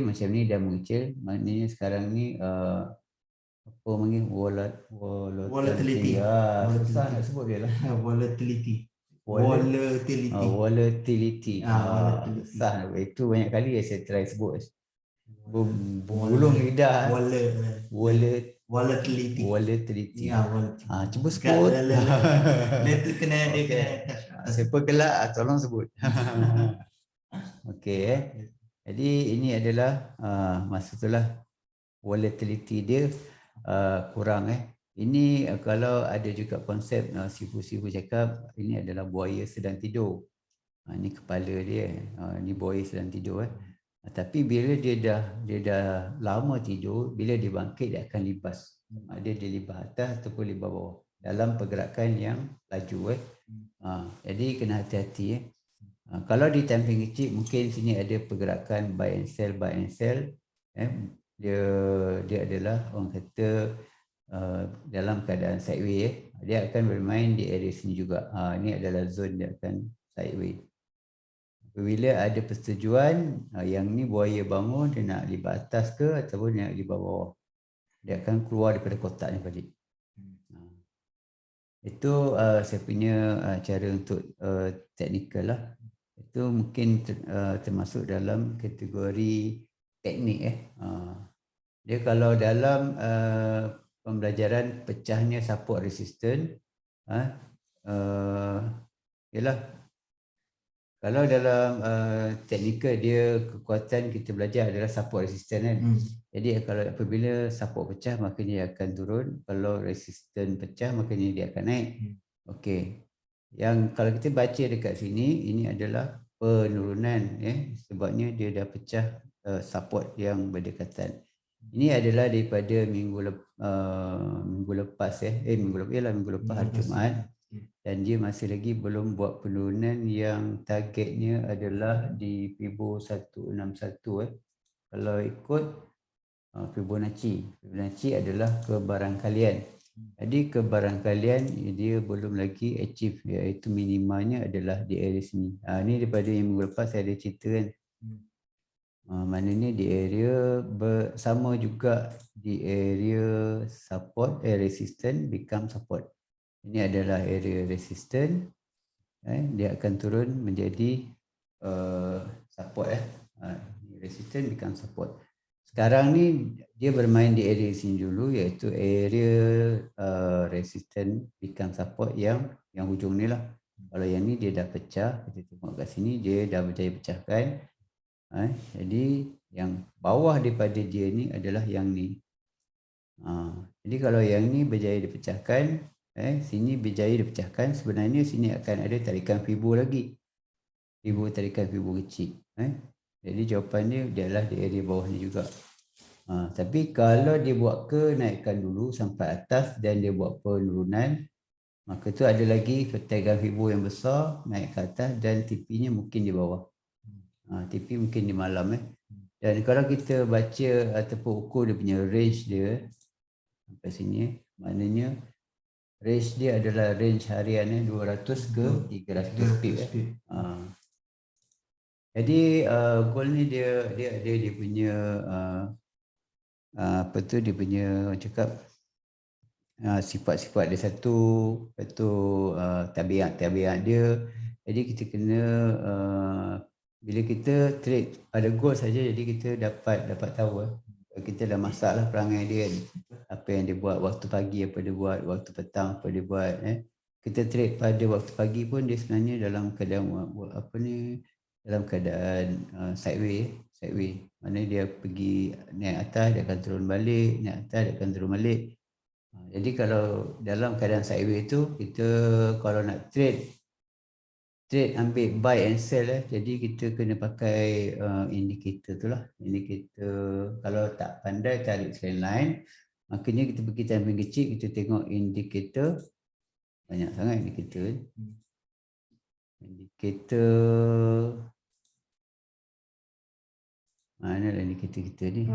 macam ni dah mengecil, maknanya sekarang ni apa panggil? Volatility. Susah nak sebut dia lah. Volatility. Itu banyak kali saya try sebut. Bulung lidah. Volatility. Cuba sebut. Dia kena siapa gelak tolong sebut. Okey. Jadi ini adalah masa itulah volatility dia kurang. Ini kalau ada juga konsep sifu-sifu cakap ini adalah buaya sedang tidur. Ini kepala dia, ini buaya sedang tidur. Tapi bila dia dah lama tidur, bila dia bangkit dia akan libas. Dia libas atas ataupun libas bawah dalam pergerakan yang laju. Jadi kena hati-hati. Kalau di tamping kecil mungkin sini ada pergerakan buy and sell. Dia adalah orang kata dalam keadaan sideways. Dia akan bermain di area sini juga. Ini adalah zone dia akan sideways. Apabila ada persetujuan, yang ni buaya bangun, dia nak libat atas ke ataupun dia nak libat bawah, dia akan keluar daripada kotak ni balik. Itu saya punya cara untuk teknikal lah. Itu mungkin termasuk dalam kategori teknik. Dia kalau dalam pembelajaran pecahnya support resistance, ialah kalau dalam teknikal dia kekuatan kita belajar adalah support resistance kan. Jadi kalau apabila support pecah maka dia akan turun, kalau resistance pecah maka dia akan naik. Okey. Yang kalau kita baca dekat sini ini adalah penurunan sebabnya dia dah pecah support yang berdekatan. Ini adalah daripada minggu lepas minggu lepas hari Jumaat. Dan dia masih lagi belum buat penurunan yang targetnya adalah di Fibo 161. Kalau ikut Fibonacci adalah kebarangkalian. Jadi kebarangkalian dia belum lagi achieve, iaitu minimanya adalah di area sini. Ini daripada yang minggu lepas saya ada cerita kan. Maknanya di area bersama juga di area support, resistance become support. Ini adalah area resistance. Dia akan turun menjadi support. Resistance become support. Sekarang ni dia bermain di area sini dulu, iaitu area resistance become support yang hujung ni lah. Kalau yang ni dia dah pecah, kita tengok kat sini dia dah berjaya pecahkan. Jadi yang bawah daripada dia ni adalah yang ni. Jadi kalau yang ni berjaya dipecahkan, sini berjaya dipecahkan, sebenarnya sini akan ada tarikan Fibo lagi. Tarikan Fibo kecil. Jadi jawapannya dia adalah di area bawah ni juga. Tapi kalau dia buat kenaikan dulu sampai atas dan dia buat penurunan, maka tu ada lagi tarikan Fibo yang besar naik ke atas dan TP-nya mungkin di bawah. TP mungkin di malam. Dan kalau kita baca ataupun ukur dia punya range dia sampai sini, maknanya range dia adalah range harian 200 ke 300 pip. Jadi goal ni dia punya dia punya cakap sifat-sifat dia satu, betul tabiat dia. Jadi kita kena bila kita trade pada goal saja, jadi kita dapat tahu kita dah masak lah perangai dia kan. Apa yang dia buat waktu pagi, apa dia buat waktu petang, apa dia buat. Kita trade pada waktu pagi pun dia sebenarnya dalam keadaan dalam keadaan sideways. Maknanya dia pergi naik atas, dia akan turun balik, naik atas, dia akan turun balik. Jadi kalau dalam keadaan sideways tu, kita kalau nak trade ambil buy and sell jadi kita kena pakai indikator tu lah. Indikator kalau tak pandai tarik trend line, makanya kita pergi time frame kecil, kita tengok indikator. Banyak sangat indikator. Mana lah indikator kita ni?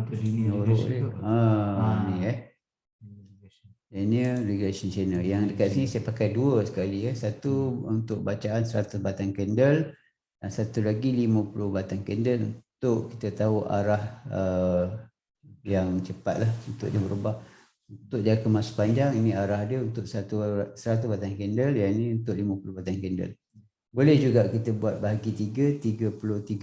Linear regression channel. Yang dekat sini saya pakai dua sekali. Satu untuk bacaan 100 batang candle dan satu lagi 50 batang candle untuk kita tahu arah yang cepat lah untuk dia berubah. Untuk jangka masa panjang ini arah dia untuk 100 batang candle, yang ini untuk 50 batang candle. Boleh juga kita buat bahagi 33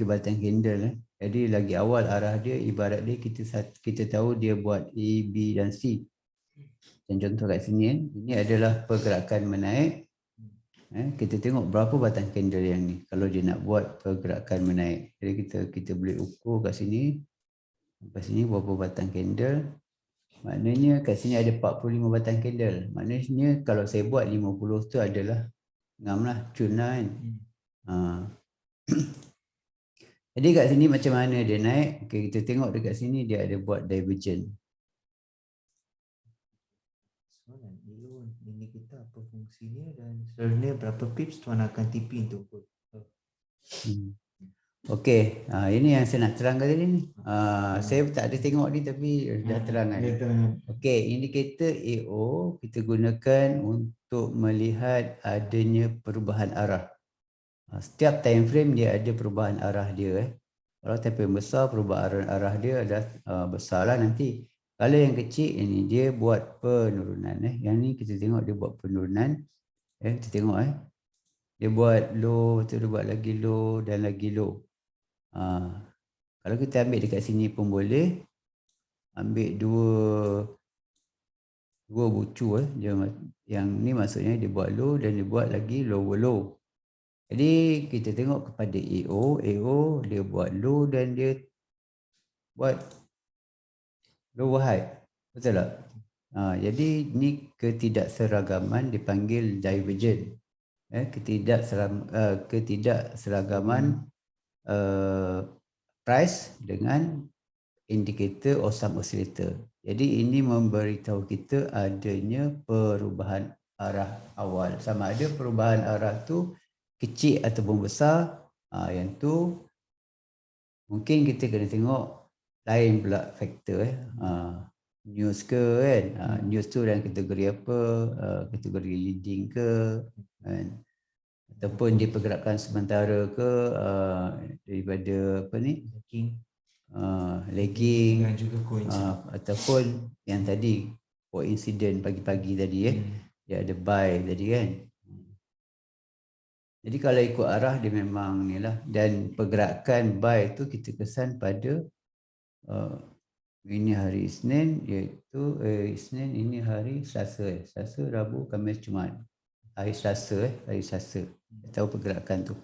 batang candle. Jadi lagi awal arah dia, ibarat dia kita tahu dia buat A, B dan C. Dan contoh kat sini ini adalah pergerakan menaik. Kita tengok berapa batang candle yang ni kalau dia nak buat pergerakan menaik. Jadi kita boleh ukur kat sini. Sampai sini berapa batang candle. Maknanya kat sini ada 45 batang candle. Maknanya kalau saya buat 50 tu adalah ngam lah, cun lah kan. Jadi kat sini macam mana dia naik. Okay, kita tengok dekat sini dia ada buat divergent. Soalan ini kita apa fungsinya dan sebenarnya berapa pips tuan akan TP untuk put. Okey, ini yang saya nak terangkan tadi ni. Saya tak ada tengok ni tapi dah terangkan. Okey, indikator AO kita gunakan untuk melihat adanya perubahan arah. Setiap time frame dia ada perubahan arah dia. Kalau time frame besar, perubahan arah dia dah besarlah nanti. Kalau yang kecil ini dia buat penurunan. Yang ni kita tengok dia buat penurunan. Kita tengok dia buat low, dia buat lagi low dan lagi low. Kalau kita ambil dekat sini pun boleh. Ambil dua bucu yang ni maksudnya dia buat low dan dia buat lagi lower low. Jadi kita tengok kepada AO dia buat low dan dia buat lower high. Betul tak? Jadi ni ketidakseragaman dipanggil divergent. Ketidakseragaman price dengan indikator Osam oscillator. Jadi ini memberitahu kita adanya perubahan arah awal. Sama ada perubahan arah tu kecil ataupun besar. Yang tu mungkin kita kena tengok lain pula faktor. News ke kan. News tu dalam kategori apa? Kategori leading ke kan? Ataupun dia pergerakan sementara ke daripada apa ni? Lagging dan juga ataupun yang tadi coincident pagi-pagi tadi dia ada buy tadi kan. Jadi kalau ikut arah dia memang ni lah. Dan pergerakan buy tu kita kesan pada ini hari Isnin iaitu Isnin, ini hari Selasa Selasa, Rabu, Khamis, Jumaat. Hari Selasa tahu pergerakan tu.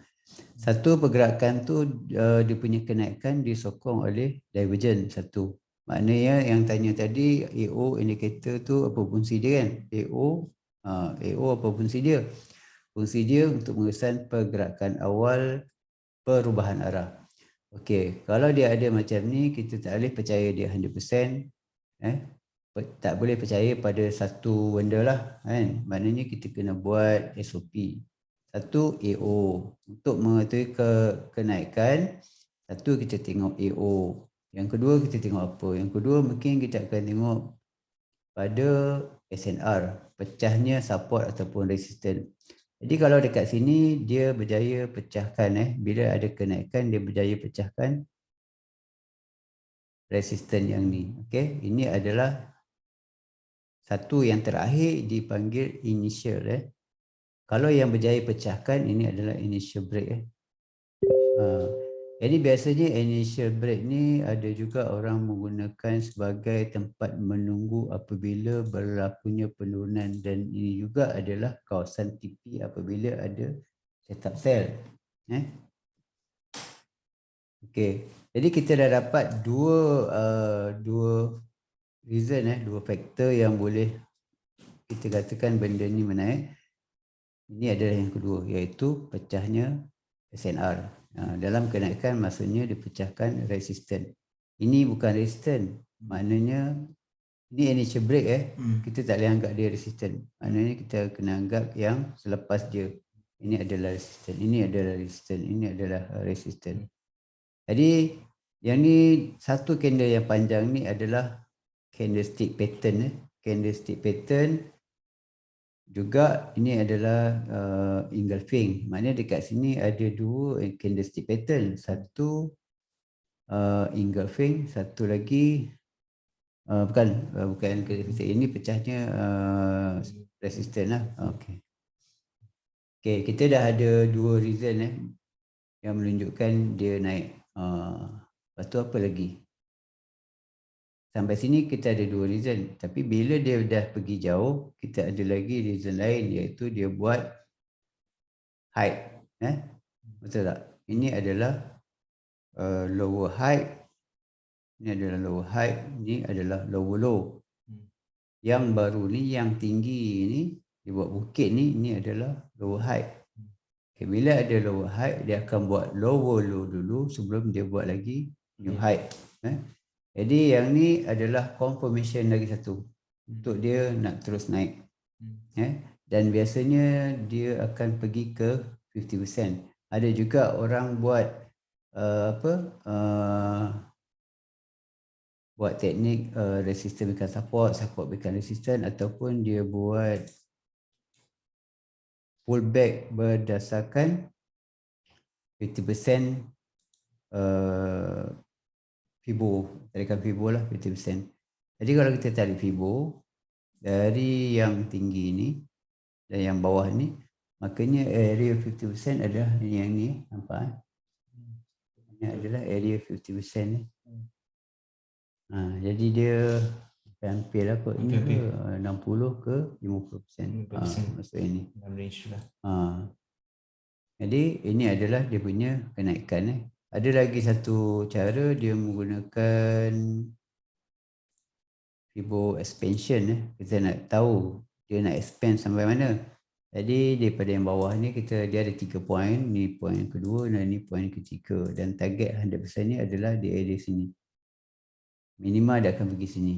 Satu pergerakan tu dia punya kenaikan disokong oleh divergent satu. Maknanya yang tanya tadi AO indicator tu apa fungsi dia kan? AO apa fungsi dia? Fungsi dia untuk mengesan pergerakan awal perubahan arah. Okey, kalau dia ada macam ni kita tak boleh percaya dia 100%. Tak boleh percaya pada satu benda lah kan. Maknanya kita kena buat SOP. Satu AO untuk mengetahui kenaikan. Satu kita tengok AO. Yang kedua kita tengok apa? Yang kedua mungkin kita akan tengok pada SNR, pecahnya support ataupun resistance. Jadi kalau dekat sini dia berjaya pecahkan bila ada kenaikan dia berjaya pecahkan resistance yang ni. Okey, ini adalah satu yang terakhir dipanggil initial. Kalau yang berjaya pecahkan ini adalah initial break. Jadi biasanya initial break ni ada juga orang menggunakan sebagai tempat menunggu apabila berlakunya penurunan dan ini juga adalah kawasan TP apabila ada setup sell. Okey. Jadi kita dah dapat dua reason dua faktor yang boleh kita katakan benda ni menaik. Ini adalah yang kedua iaitu pecahnya SNR. Dalam kenaikan maksudnya dipecahkan resisten. Ini bukan resisten. Maknanya ini initial break kita tak boleh anggap dia resisten. Maknanya kita kena anggap yang selepas dia. Ini adalah resisten, ini adalah resisten, ini adalah resisten. Jadi yang ni satu candle yang panjang ni adalah candlestick pattern. Candlestick pattern juga ini adalah engulfing. Maknanya dekat sini ada dua candlestick pattern. Satu engulfing, satu lagi bukan candlestick. Ini pecahnya resistance lah. Okey, kita dah ada dua reason yang menunjukkan dia naik. Lepas tu apa lagi? Sampai sini kita ada dua reason. Tapi bila dia dah pergi jauh, kita ada lagi reason lain iaitu dia buat height. Betul tak? Ini adalah lower height Ini adalah lower height, ini adalah lower low. Hmm. Yang baru ni, yang tinggi ni, dia buat bukit ni, ini adalah lower height. Okay, bila ada lower height, dia akan buat lower low dulu sebelum dia buat lagi new height. Jadi yang ni adalah confirmation lagi satu untuk dia nak terus naik. Dan biasanya dia akan pergi ke 50%. Ada juga orang buat buat teknik resistance become support, support become resistance, ataupun dia buat pullback berdasarkan 50% Fibo, tarikan Fibo lah 50%. Jadi kalau kita tarik Fibo dari yang tinggi ni dan yang bawah ni, makanya area 50% adalah yang ni, nampak? Ini adalah area 50% ni. Jadi dia hampir lah kot ni ke 60 ke 50%. Maksud ini. Jadi ini adalah dia punya kenaikan. Ada lagi satu cara, dia menggunakan Fibo expansion. Kita nak tahu dia nak expand sampai mana. Jadi daripada yang bawah ni dia ada 3 poin. Ni poin kedua dan ni poin ketiga. Dan target 100% ni adalah di area sini. Minima dia akan pergi sini.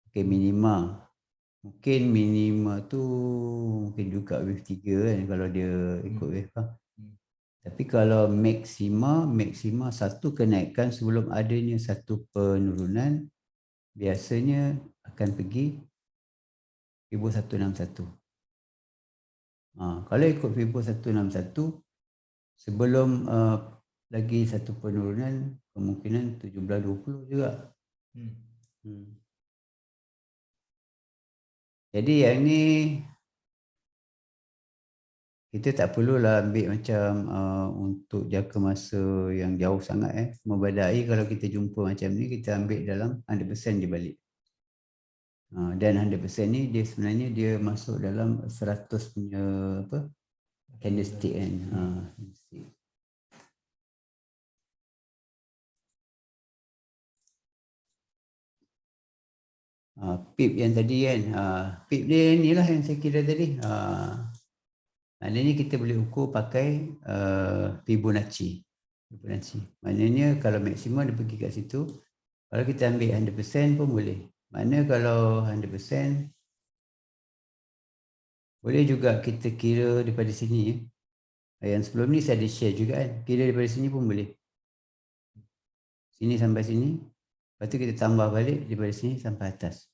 Okay, minima. Mungkin minima tu mungkin juga wave 3 kan kalau dia ikut wave lah. Tapi kalau maksima satu kenaikan sebelum adanya satu penurunan, biasanya akan pergi Fibo 161. Kalau ikut Fibo 161, sebelum lagi satu penurunan, kemungkinan 17.20 juga. Jadi yang ni kita tak perlulah ambil macam untuk jangka masa yang jauh sangat. Membadai kalau kita jumpa macam ni, kita ambil dalam 100% dia balik. Dan 100% ni dia sebenarnya dia masuk dalam 100 punya candlestick kan. Pip yang tadi kan, pip dia ni lah yang saya kira tadi. Maknanya kita boleh ukur pakai Fibonacci. Maknanya kalau maksimum dia pergi kat situ, kalau kita ambil 100% pun boleh. Maknanya kalau 100%, boleh juga kita kira daripada sini. Yang sebelum ni saya ada share juga kan, kira daripada sini pun boleh. Sini sampai sini, lepas tu kita tambah balik daripada sini sampai atas.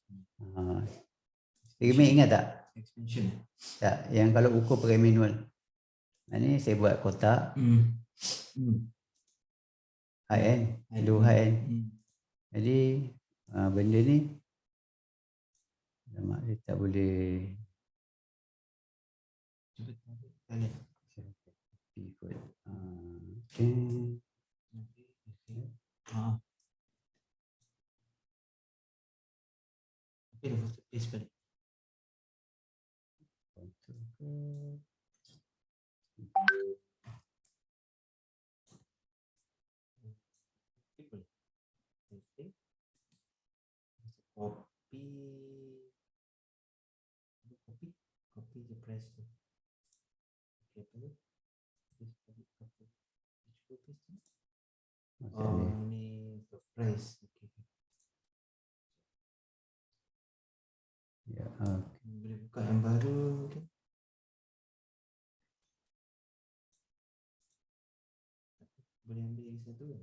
Ingat tak? Expansion. Tak, yang kalau ukur pakai manual. Ini saya buat kotak. High end, low high end. Jadi benda ni dia tak boleh. Copy the price tu. Ni the price. Ya, boleh buka yang baru tu. Boleh ambil lagi satu kan?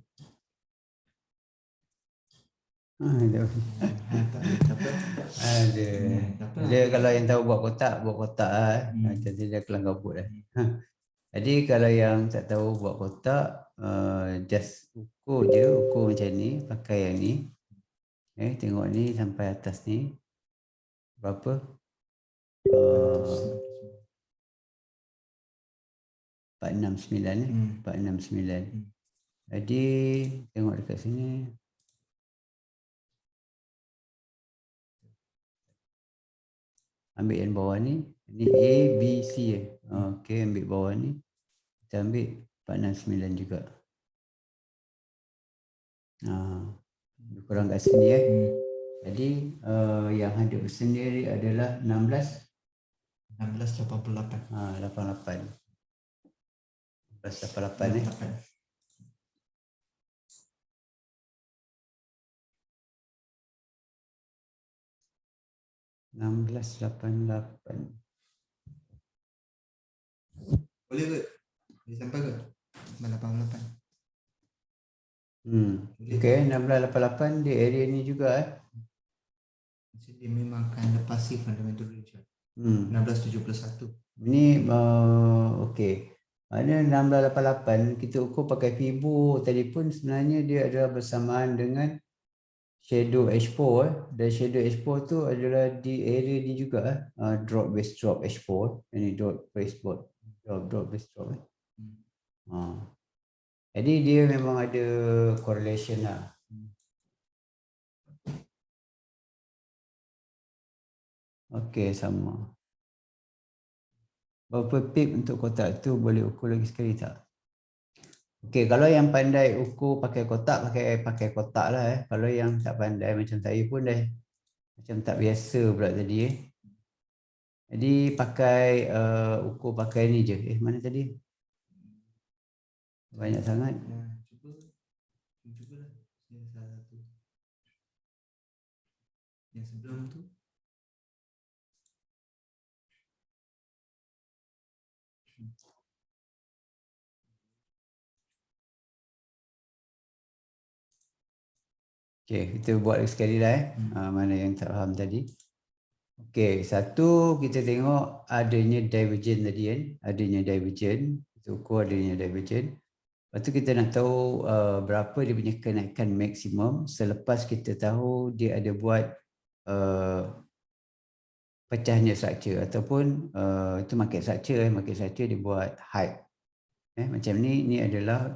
Dia kalau yang tahu buat kotak lah. Jadi dia kelang kabut lah. Jadi kalau yang tak tahu buat kotak, just ukur macam ni, pakai yang ni. Tengok ni sampai atas ni. Berapa? 469 469. Jadi tengok dekat sini. Ambil yang bawah ni. Ni A, B, C. Okey, ambil bawah ni. Kita ambil 469 juga. kurang kat sini Jadi yang 100% dia adalah 1688. 88. 1688 1688. Boleh ke? Boleh sampai ke? 88. Okey, 1688 di area ni juga Jadi dia memang akan lepasi fundamental range. 1671. Ini okey. Maknanya 1688 kita ukur pakai Fibo tadi pun sebenarnya dia adalah bersamaan dengan shadow H4 dan shadow H4 tu adalah di area ni juga drop base drop H4. Ini drop base drop base drop Jadi dia memang ada correlation lah. Okey, sama. Berapa pip untuk kotak tu boleh ukur lagi sekali tak? Okey, kalau yang pandai ukur pakai kotak, pakai kotak lah Kalau yang tak pandai macam saya pun dah macam tak biasa pula tadi Jadi pakai ukur pakai ni je. Mana tadi? Banyak sangat. Cubalah. Yang salah satu. Yang sebelum tu. Okey, kita buat lagi sekali lah mana yang tak faham tadi. Okey, satu kita tengok adanya divergent tadi adanya divergent. Kita ukur adanya divergent. Lepas tu kita nak tahu berapa dia punya kenaikan maksimum selepas kita tahu dia ada buat pecahnya structure ataupun itu market structure dia buat height. Macam ni adalah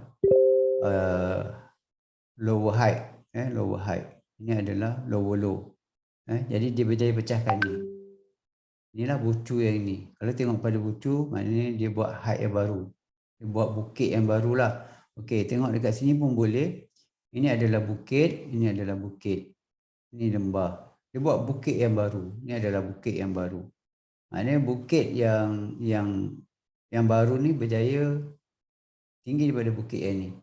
lower height. Lower height. Ini adalah lower low. Jadi dia berjaya pecahkan ni. Inilah bucu yang ini. Kalau tengok pada bucu, maknanya dia buat height yang baru. Dia buat bukit yang barulah. Okey, tengok dekat sini pun boleh. Ini adalah bukit, ini adalah bukit. Ini lembah. Dia buat bukit yang baru. Ini adalah bukit yang baru. Maknanya bukit yang baru ni berjaya tinggi daripada bukit yang ni.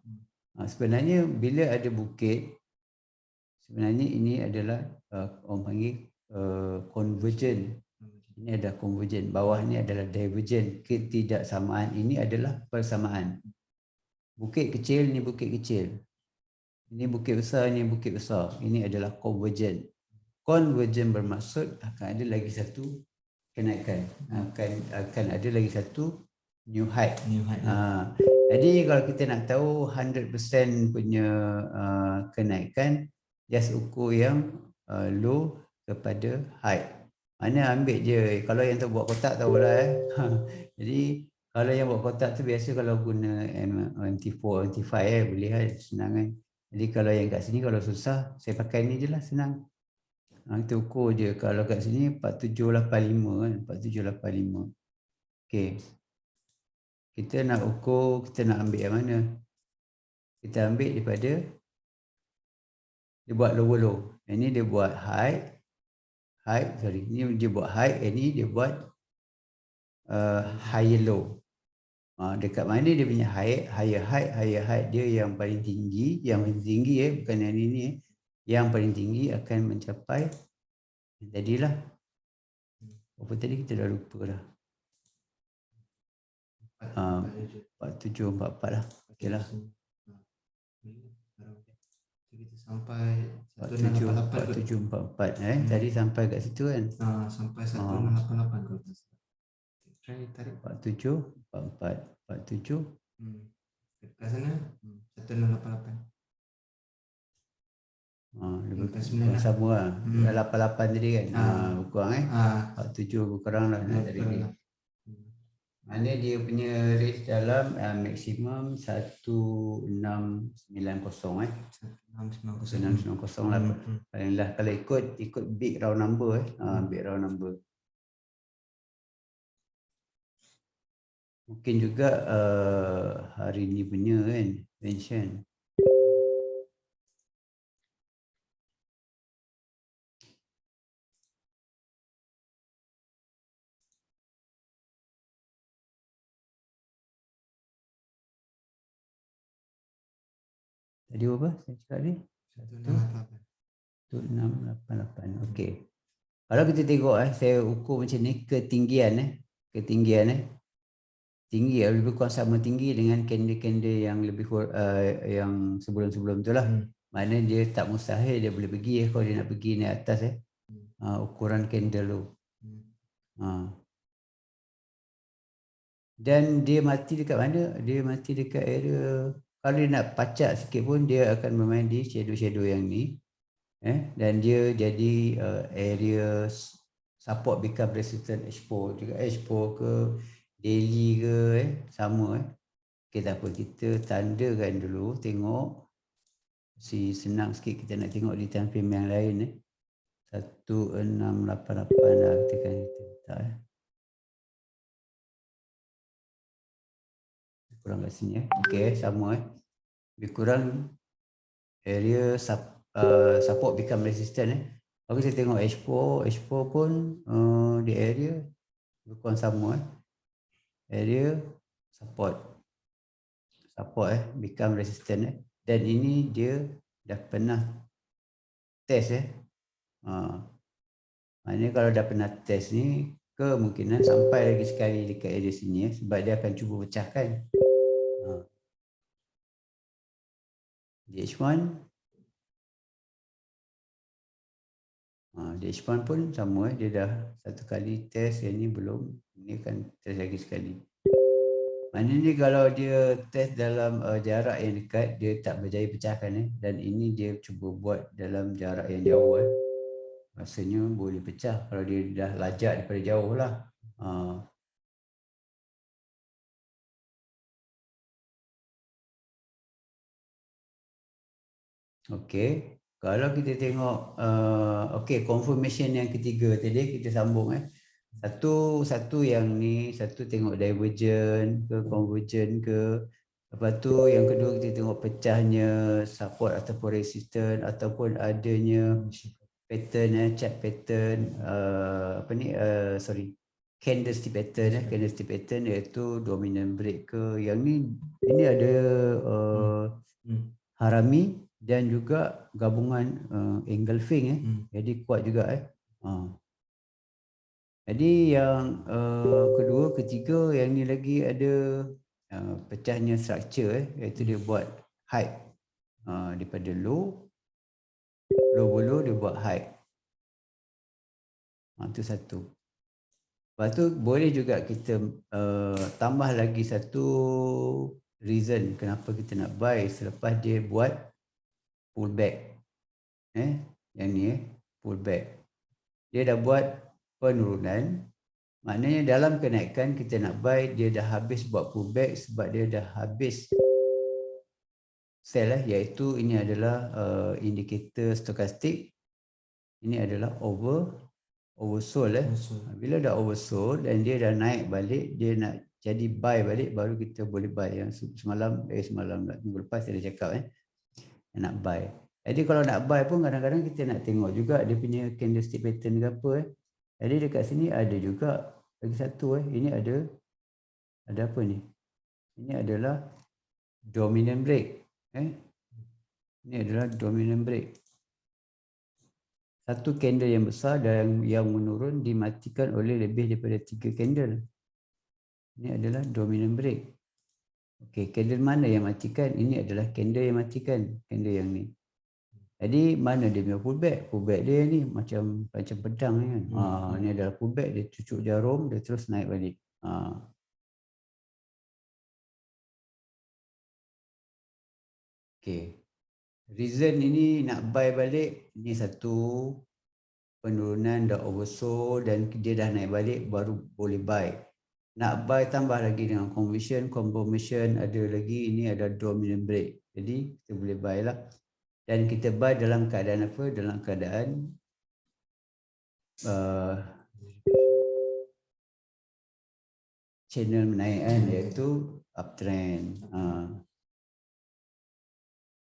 Sebenarnya bila ada bukit, sebenarnya ini adalah orang panggil convergent. Ini adalah convergent. Bawah ni adalah divergent. Ketidaksamaan ini adalah persamaan. Bukit kecil ni bukit kecil. Ini bukit besar, ini bukit besar. Ini adalah convergent. Convergent bermaksud akan ada lagi satu kenaikan. Akan ada lagi satu new height. Jadi kalau kita nak tahu 100% punya kenaikan, just ukur yang low kepada high. Mana ambil je. Kalau yang tu buat kotak tahulah Jadi kalau yang buat kotak tu biasa kalau guna MT4, MT5 boleh senang Jadi kalau yang kat sini kalau susah, saya pakai ni je lah senang. Kita ukur je. Kalau kat sini 4785 4785. Okey. Kita nak ukur, kita nak ambil yang mana? Kita ambil daripada dia buat lower low. Ini dia buat high. Ini dia buat high, ini dia buat higher low. Dekat mana dia punya higher height dia yang paling tinggi, bukan yang ini yang paling tinggi akan mencapai jadilah apa tadi kita dah lupa dah. 4744 lah. Okeylah. Kita sampai 4744 tadi sampai kat situ kan. Sampai 1688 kalau tak salah. Try tarik 4744 Dekat sana 1688. Lebih sama lah. 88 tadi kan. Kurang 47 kurang lah nak cari ni. Mana dia punya range dalam maksimum 1690 1690 lah. Palinglah kalau ikut big round number big round number. Mungkin juga hari ni punya kan range kan. Tadi berapa saya cakap ni? 1688. Okey. Kalau kita tengok saya ukur macam ni ketinggian tinggi lebih kurang sama tinggi dengan candle-candle yang lebih yang sebelum-sebelum tu lah. Maknanya dia tak mustahil dia boleh pergi kalau dia nak pergi naik atas ukuran candle tu. Dan dia mati dekat mana? Dia mati dekat area, kalau dia nak pacak sikit pun dia akan bermain di shadow-shadow yang ni. Dan dia jadi area support become resistant H4 juga, H4 ke daily ke sama. Okey, tak apa, kita tandakan dulu, tengok si senang sikit kita nak tengok di time frame yang lain 1688 dah tekan kita letak kurang kat sini okey, sama lebih kurang area support become resistant Kalau saya tengok H4 pun di area lebih kurang sama area support become resistant dan ini dia dah pernah test maknanya kalau dah pernah test ni kemungkinan sampai lagi sekali dekat area sini sebab dia akan cuba pecahkan DH1 DH1 pun sama dia dah satu kali test, yang ni belum, ini akan test lagi sekali. Maknanya kalau dia test dalam jarak yang dekat dia tak berjaya pecahkan dan ini dia cuba buat dalam jarak yang jauh rasanya boleh pecah kalau dia dah lajak daripada jauh lah. Okey, kalau kita tengok okey, confirmation yang ketiga tadi kita sambung satu yang ni, satu tengok divergent ke convergent ke, lepas tu yang kedua kita tengok pecahnya support ataupun resistance ataupun adanya pattern chart pattern candlestick pattern iaitu dominant break ke, yang ni ini ada harami dan juga gabungan engulfing jadi kuat juga Jadi yang kedua, ketiga, yang ni lagi ada pecahnya structure iaitu dia buat height daripada low below dia buat height. Itu satu. Lepas tu boleh juga kita tambah lagi satu reason kenapa kita nak buy selepas dia buat pullback. Yang ni pullback. Dia dah buat penurunan, maknanya dalam kenaikan kita nak buy, dia dah habis buat pullback sebab dia dah habis sell iaitu ini adalah indikator stokastik. Ini adalah oversold Bila dah oversold dan dia dah naik balik, dia nak jadi buy balik, baru kita boleh buy. Yang minggu lepas saya dah cakap nak buy. Jadi kalau nak buy pun kadang-kadang kita nak tengok juga dia punya candlestick pattern ke apa Jadi dekat sini ada juga lagi satu ini ada apa ni? Ini adalah dominant break. Ini adalah dominant break. Satu candle yang besar dan yang menurun dimatikan oleh lebih daripada 3 candle. Ini adalah dominant break. Okey, candle mana yang matikan? Ini adalah candle yang matikan, candle yang ni. Jadi mana dia punya pullback? Pullback dia ni macam pedang ni kan. Ni adalah pullback, dia cucuk jarum, dia terus naik balik. Okey. Reason ini nak buy balik, ini satu penurunan dah oversold dan dia dah naik balik baru boleh buy. Nak buy tambah lagi dengan confirmation ada lagi, ini ada dominant break. Jadi kita boleh buy lah. Dan kita buy dalam keadaan apa? Dalam keadaan channel menaik iaitu uptrend.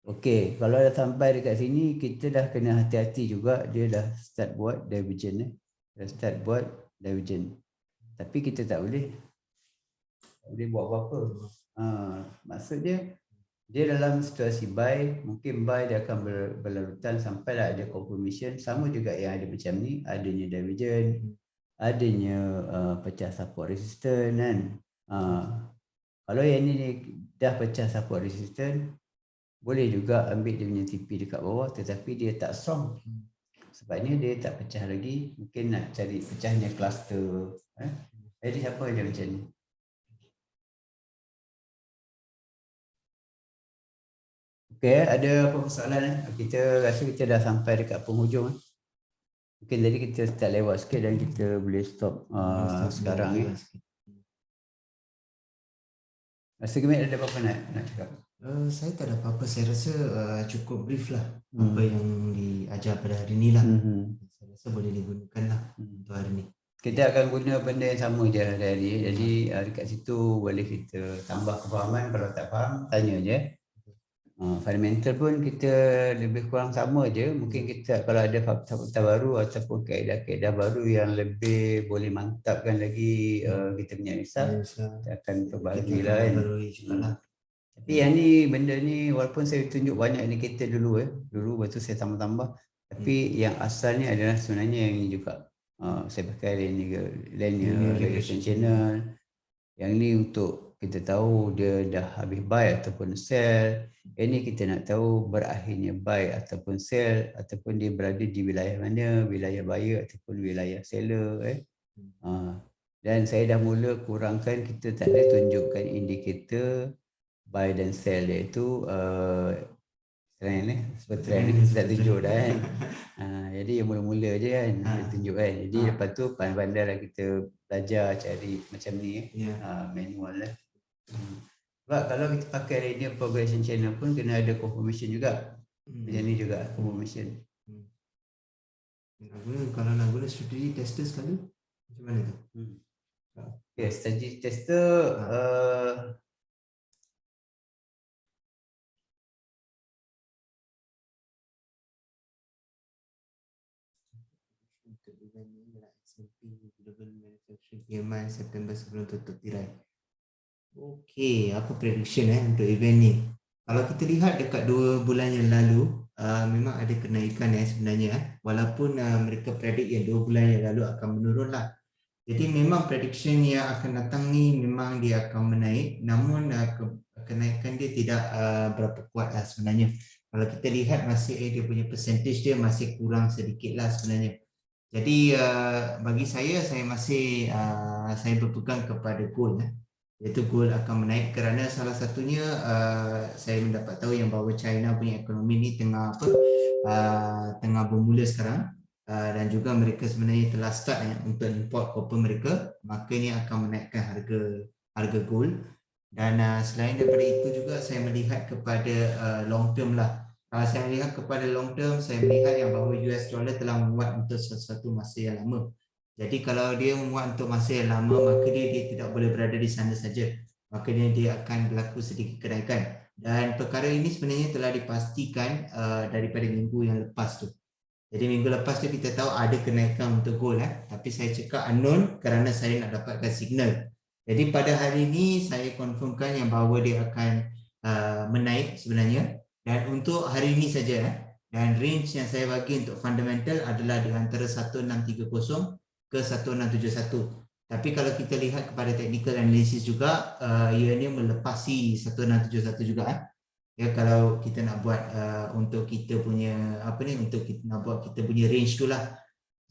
Okey, kalau dah sampai dekat sini kita dah kena hati-hati juga, dia dah start buat divergent Tapi kita tak boleh buat apa-apa. Maksudnya Dia dalam situasi buy, mungkin buy dia akan berlarutan sampailah ada confirmation. Sama juga yang ada macam ni, adanya divergent, adanya pecah support resistance kan. Kalau yang ni dah pecah support resistance, boleh juga ambil dia punya TP dekat bawah, tetapi dia tak strong. Sebabnya dia tak pecah lagi, mungkin nak cari pecahnya cluster. Jadi siapa dia macam ni? Okey, ada apa persoalan? Kita rasa kita dah sampai dekat penghujung. Mungkin tadi kita start lewat sikit dan kita boleh stop sekarang ni. Rasa Gemit ada apa-apa nak cakap? Saya tak ada apa-apa. Saya rasa cukup brief lah apa yang diajar pada hari ni lah. Saya rasa boleh digunakan lah untuk hari ni. Kita akan guna benda yang sama je hari-hari. Jadi dekat situ boleh kita tambah kefahaman. Kalau tak faham, tanya je. Fundamental pun kita lebih kurang sama je. Mungkin kita kalau ada fakta-fakta baru ataupun kaedah-kaedah baru yang lebih boleh mantapkan lagi kita punya misal, kita akan perbaharui lah kan. Tapi yang ni, benda ni walaupun saya tunjuk banyak indikator dulu dulu lepas tu saya tambah-tambah. Tapi yang asalnya adalah sebenarnya yang ni juga. Saya pakai linear regression channel. Yang ni untuk kita tahu dia dah habis buy ataupun sell. Yang ni kita nak tahu berakhirnya buy ataupun sell, ataupun dia berada di wilayah mana, wilayah buyer ataupun wilayah seller. Dan saya dah mula kurangkan, kita tak ada tunjukkan indikator buy dan sell, iaitu trend seperti trend ni kita tak tunjuk dah kan. Jadi yang mula-mula je kan kita tunjuk kan. Jadi lepas tu pandai-pandai lah kita belajar cari macam ni manual lah. Sebab kalau kita pakai linear progression channel pun kena ada confirmation juga. Macam ni juga confirmation. Kalau nak guna strategi tester sekali, macam mana tu? Okay, strategi tester untuk event ni adalah SMP Global Manufacturing PMI September sebelum tutup tirai. Okey, apa prediction untuk event ni? Kalau kita lihat dekat 2 bulan yang lalu, memang ada kenaikan sebenarnya. Walaupun mereka predik yang 2 bulan yang lalu akan menurun lah. Jadi memang prediction yang akan datang ni memang dia akan menaik. Namun kenaikan dia tidak berapa kuat lah sebenarnya. Kalau kita lihat masih dia punya percentage dia masih kurang sedikit lah sebenarnya. Jadi bagi saya masih saya berpegang kepada gold. Iaitu gold akan menaik kerana salah satunya saya mendapat tahu yang bahawa China punya ekonomi ni tengah tengah bermula sekarang, dan juga mereka sebenarnya telah start untuk import copper mereka, maka ini akan menaikkan harga gold. Dan selain daripada itu juga saya melihat kepada long term lah. Kalau saya melihat kepada long term, saya melihat yang bahawa US dollar telah menguat untuk sesuatu masa yang lama. Jadi kalau dia menguat untuk masa yang lama, maka dia tidak boleh berada di sana saja. Maka dia akan berlaku sedikit kenaikan. Dan perkara ini sebenarnya telah dipastikan daripada minggu yang lepas tu. Jadi minggu lepas tu kita tahu ada kenaikan untuk gold. Tapi saya cakap unknown kerana saya nak dapatkan signal. Jadi pada hari ini saya confirmkan yang bahawa dia akan menaik sebenarnya. Dan untuk hari ini saja. Dan range yang saya bagi untuk fundamental adalah di antara 1630 ke 1671. Tapi kalau kita lihat kepada technical analysis juga, ianya melepasi 1671 juga. Ya, kalau kita nak buat untuk kita punya untuk kita nak buat kita punya range tu lah.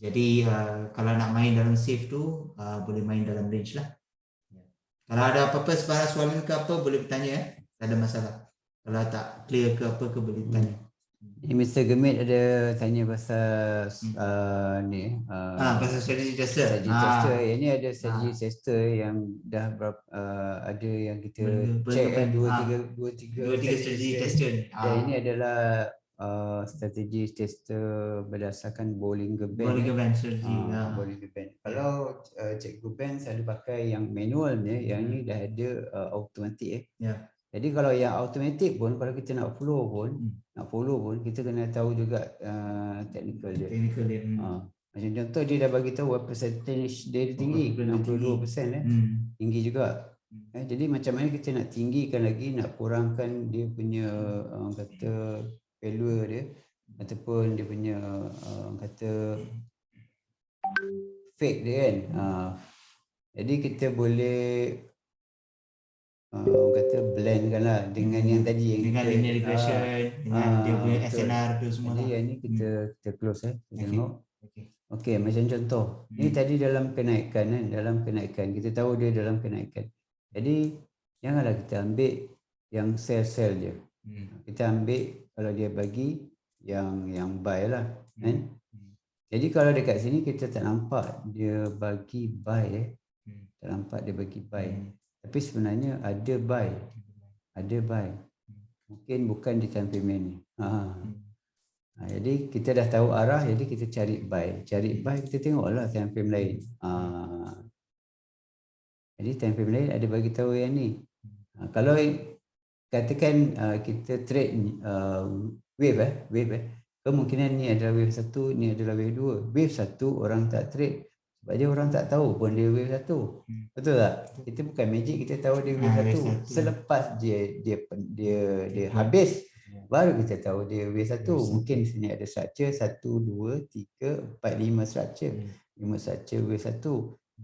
Jadi kalau nak main dalam safe tu boleh main dalam range lah. Kalau ada apa-apa soalan ke apa boleh bertanya. Tak ada masalah. Kalau tak clear ke apa ke boleh bertanya. Mr. Gemit ada tanya pasal ni pasal strategi tester. Strategi tester. Ini ada strategi tester yang dah berapa ada yang kita check dua tiga strategi tester ni. Dan ini adalah strategi tester berdasarkan Bollinger Band. Bollinger Band strategi. Bollinger Band. Kalau Cikgu Band selalu pakai yang manual ni, yang ni dah ada automatic Jadi kalau yang automatic pun, kalau kita nak follow pun, kita kena tahu juga technical dia. Macam contoh dia dah bagi tahu percentage dia tinggi, 62% tinggi juga. Jadi macam mana kita nak tinggikan lagi, nak kurangkan dia punya orang kata failure dia ataupun dia punya orang kata fake dia kan. Jadi kita boleh orang kata blendkan lah dengan yang tadi yang dengan kita linear regression, dengan dia punya SNR tu semua. Jadi yang ni kita close kita tengok. Okey, macam contoh. Ni tadi dalam kenaikan kan, dalam kenaikan. Kita tahu dia dalam kenaikan. Jadi janganlah kita ambil yang sell je. Kita ambil kalau dia bagi yang buy lah kan. Jadi kalau dekat sini kita tak nampak dia bagi buy tak nampak dia bagi buy. Tapi sebenarnya ada buy. Ada buy. Mungkin bukan di time frame ni. Jadi kita dah tahu arah, jadi kita cari buy. Cari buy, kita tengoklah time frame lain. Jadi time frame lain ada bagi tahu yang ni. Kalau katakan kita trade wave kemungkinan ni adalah wave 1, ni adalah wave 2. Wave 1 orang tak trade sebab dia orang tak tahu pun dia wave 1. Betul tak? Kita bukan magic, kita tahu dia wave 1. Selepas dia habis baru kita tahu dia wave 1. Mungkin sini ada structure 1, 2, 3, 4, 5 structure. 5 structure wave 1.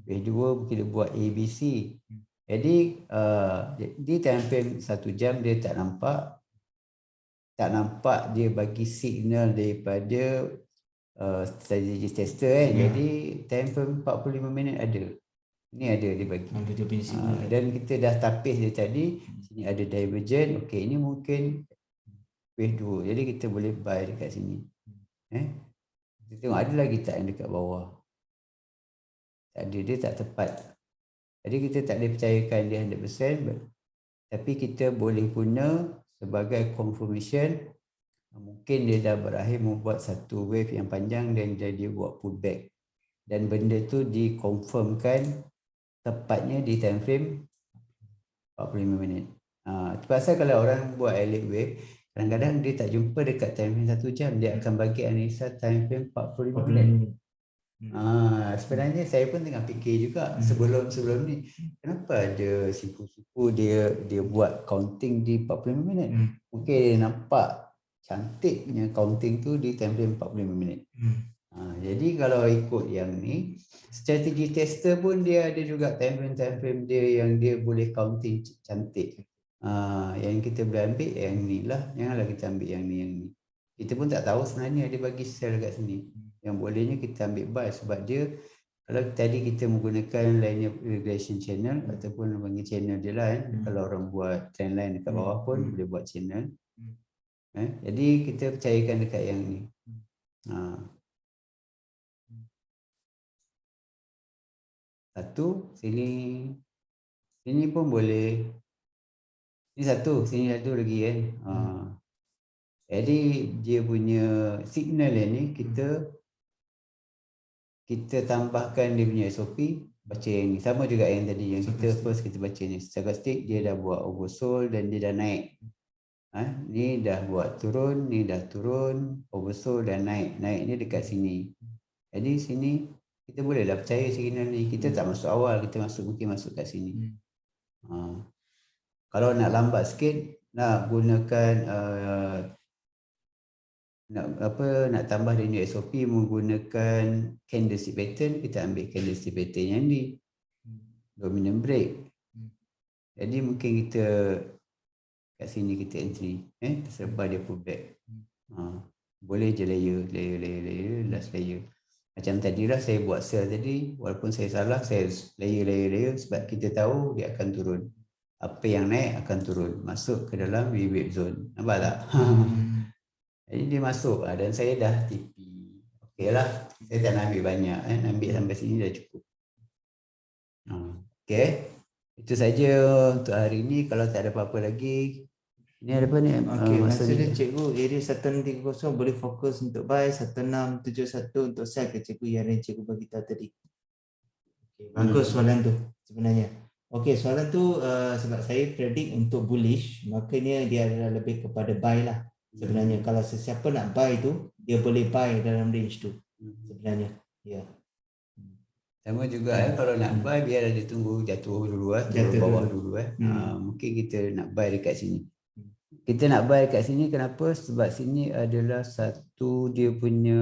Wave 2 mungkin dia buat ABC. Jadi di time frame 1 jam dia tak nampak dia bagi signal daripada strategy tester kan. Jadi time frame 45 minit ada. Ini ada dia bagi. Dan kita dah tapis dia tadi. Sini ada divergent. Okey, ini mungkin wave 2. Jadi kita boleh buy dekat sini. Kita tengok ada lagi tak yang dekat bawah. Tak ada, dia tak tepat. Jadi kita tak boleh percayakan dia 100%. Tapi kita boleh guna sebagai confirmation. Mungkin dia dah berakhir membuat satu wave yang panjang dan dia buat pullback. Dan benda tu dikonfirmkan tepatnya di time frame 45 minit. Pasal kalau orang buat elite wave, kadang-kadang dia tak jumpa dekat time frame 1 jam. Dia akan bagi analisa time frame 45 minit. Sebenarnya saya pun tengah fikir juga sebelum ni, kenapa ada sipu-sipu dia buat counting di 45 minit. Mungkin dia nampak cantiknya counting tu di time frame 45 minit. Jadi kalau ikut yang ni, strategi tester pun dia ada juga time frame dia yang dia boleh counting cantik. Yang kita boleh ambil yang ni lah, janganlah kita ambil yang ni. Kita pun tak tahu sebenarnya dia bagi sell kat sini. Yang bolehnya kita ambil buy sebab dia, kalau tadi kita menggunakan linear regression channel ataupun panggil channel je lah kan. Kalau orang buat trend line dekat bawah pun boleh buat channel. Jadi kita percayakan dekat yang ni. Satu, sini pun boleh. Ini satu, sini satu lagi kan. Jadi dia punya signal yang ni kita tambahkan dia punya SOP, baca yang ni. Sama juga yang tadi, yang kita first kita baca ni. Stochastic dia dah buat oversold dan dia dah naik. Ni dah buat turun, ni dah turun, oversold dan naik. Naik ni dekat sini. Jadi sini kita bolehlah percaya signal ni. Kita tak masuk awal, kita mungkin masuk kat sini. Kalau nak lambat sikit, nak gunakan nak tambah dia punya SOP menggunakan candlestick pattern, kita ambil candlestick pattern yang ni dominant break. Jadi mungkin kita kat sini kita entry selepas dia pullback. Boleh je layer last layer. Macam tadi lah saya buat sell tadi, walaupun saya salah, saya layer sebab kita tahu dia akan turun. Apa yang naik akan turun, masuk ke dalam wave zone. Nampak tak? Jadi dia masuk dan saya dah TP. Okey lah, saya tak nak ambil banyak. Ambil sampai sini dah cukup. Okey, itu saja untuk hari ini. Kalau tak ada apa-apa lagi, ini ada apa ni? Okey, maksudnya cikgu area 1630 boleh fokus untuk buy, 1671 untuk sell ke cikgu yang cikgu bagi tahu tadi. Okay, bagus soalan tu sebenarnya. Okey, soalan tu sebab saya predict untuk bullish, makanya dia adalah lebih kepada buy lah. Sebenarnya kalau sesiapa nak buy tu, dia boleh buy dalam range tu sebenarnya. Ya. Sama juga kalau nak buy biar dia tunggu jatuh dulu turun Jatuh bawah dulu. dulu mungkin kita nak buy dekat sini. Kita nak buy dekat sini kenapa? Sebab sini adalah satu dia punya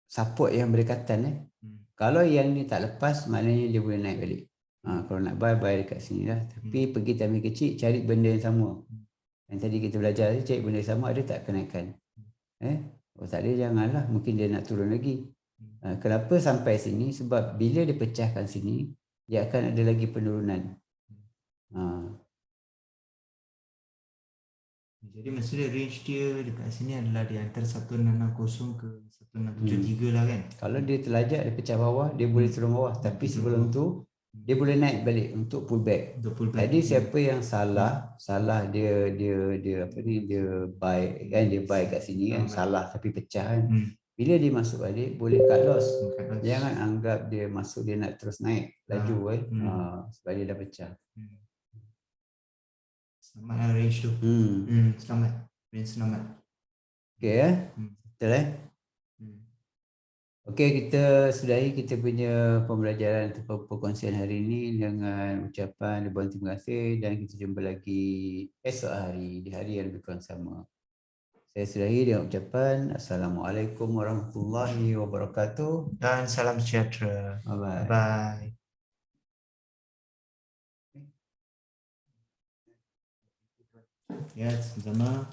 support yang berdekatan Kalau yang ni tak lepas maknanya dia boleh naik balik. Kalau nak buy dekat sini lah. Tapi pergi time kecil cari benda yang sama. Yang tadi kita belajar cari benda yang sama ada tak kenaikan. Oh tak ada janganlah mungkin dia nak turun lagi. Kenapa sampai sini? Sebab bila dia pecahkan sini, dia akan ada lagi penurunan. Jadi maksudnya range dia dekat sini adalah di antara 160 ke 1673 lah kan? Kalau dia terlajak, dia pecah bawah, dia boleh turun bawah. Tapi sebelum tu, dia boleh naik balik untuk pullback. Jadi siapa yang salah dia buy kan, dia buy kat sini kan, salah tapi pecah kan. Bila dia masuk balik boleh cut loss. Jangan anggap dia masuk dia nak terus naik laju kan. Sebab dia dah pecah. Selamat range tu. Selamat. Range selamat. Okey betul Okey, kita sudahi kita punya pembelajaran atau perkongsian hari ini dengan ucapan ribuan terima kasih dan kita jumpa lagi esok hari di hari yang lebih kurang sama. Saya sudahi dengan ucapan Assalamualaikum warahmatullahi wabarakatuh dan salam sejahtera. Bye-bye. Bye. Ya, sama-sama.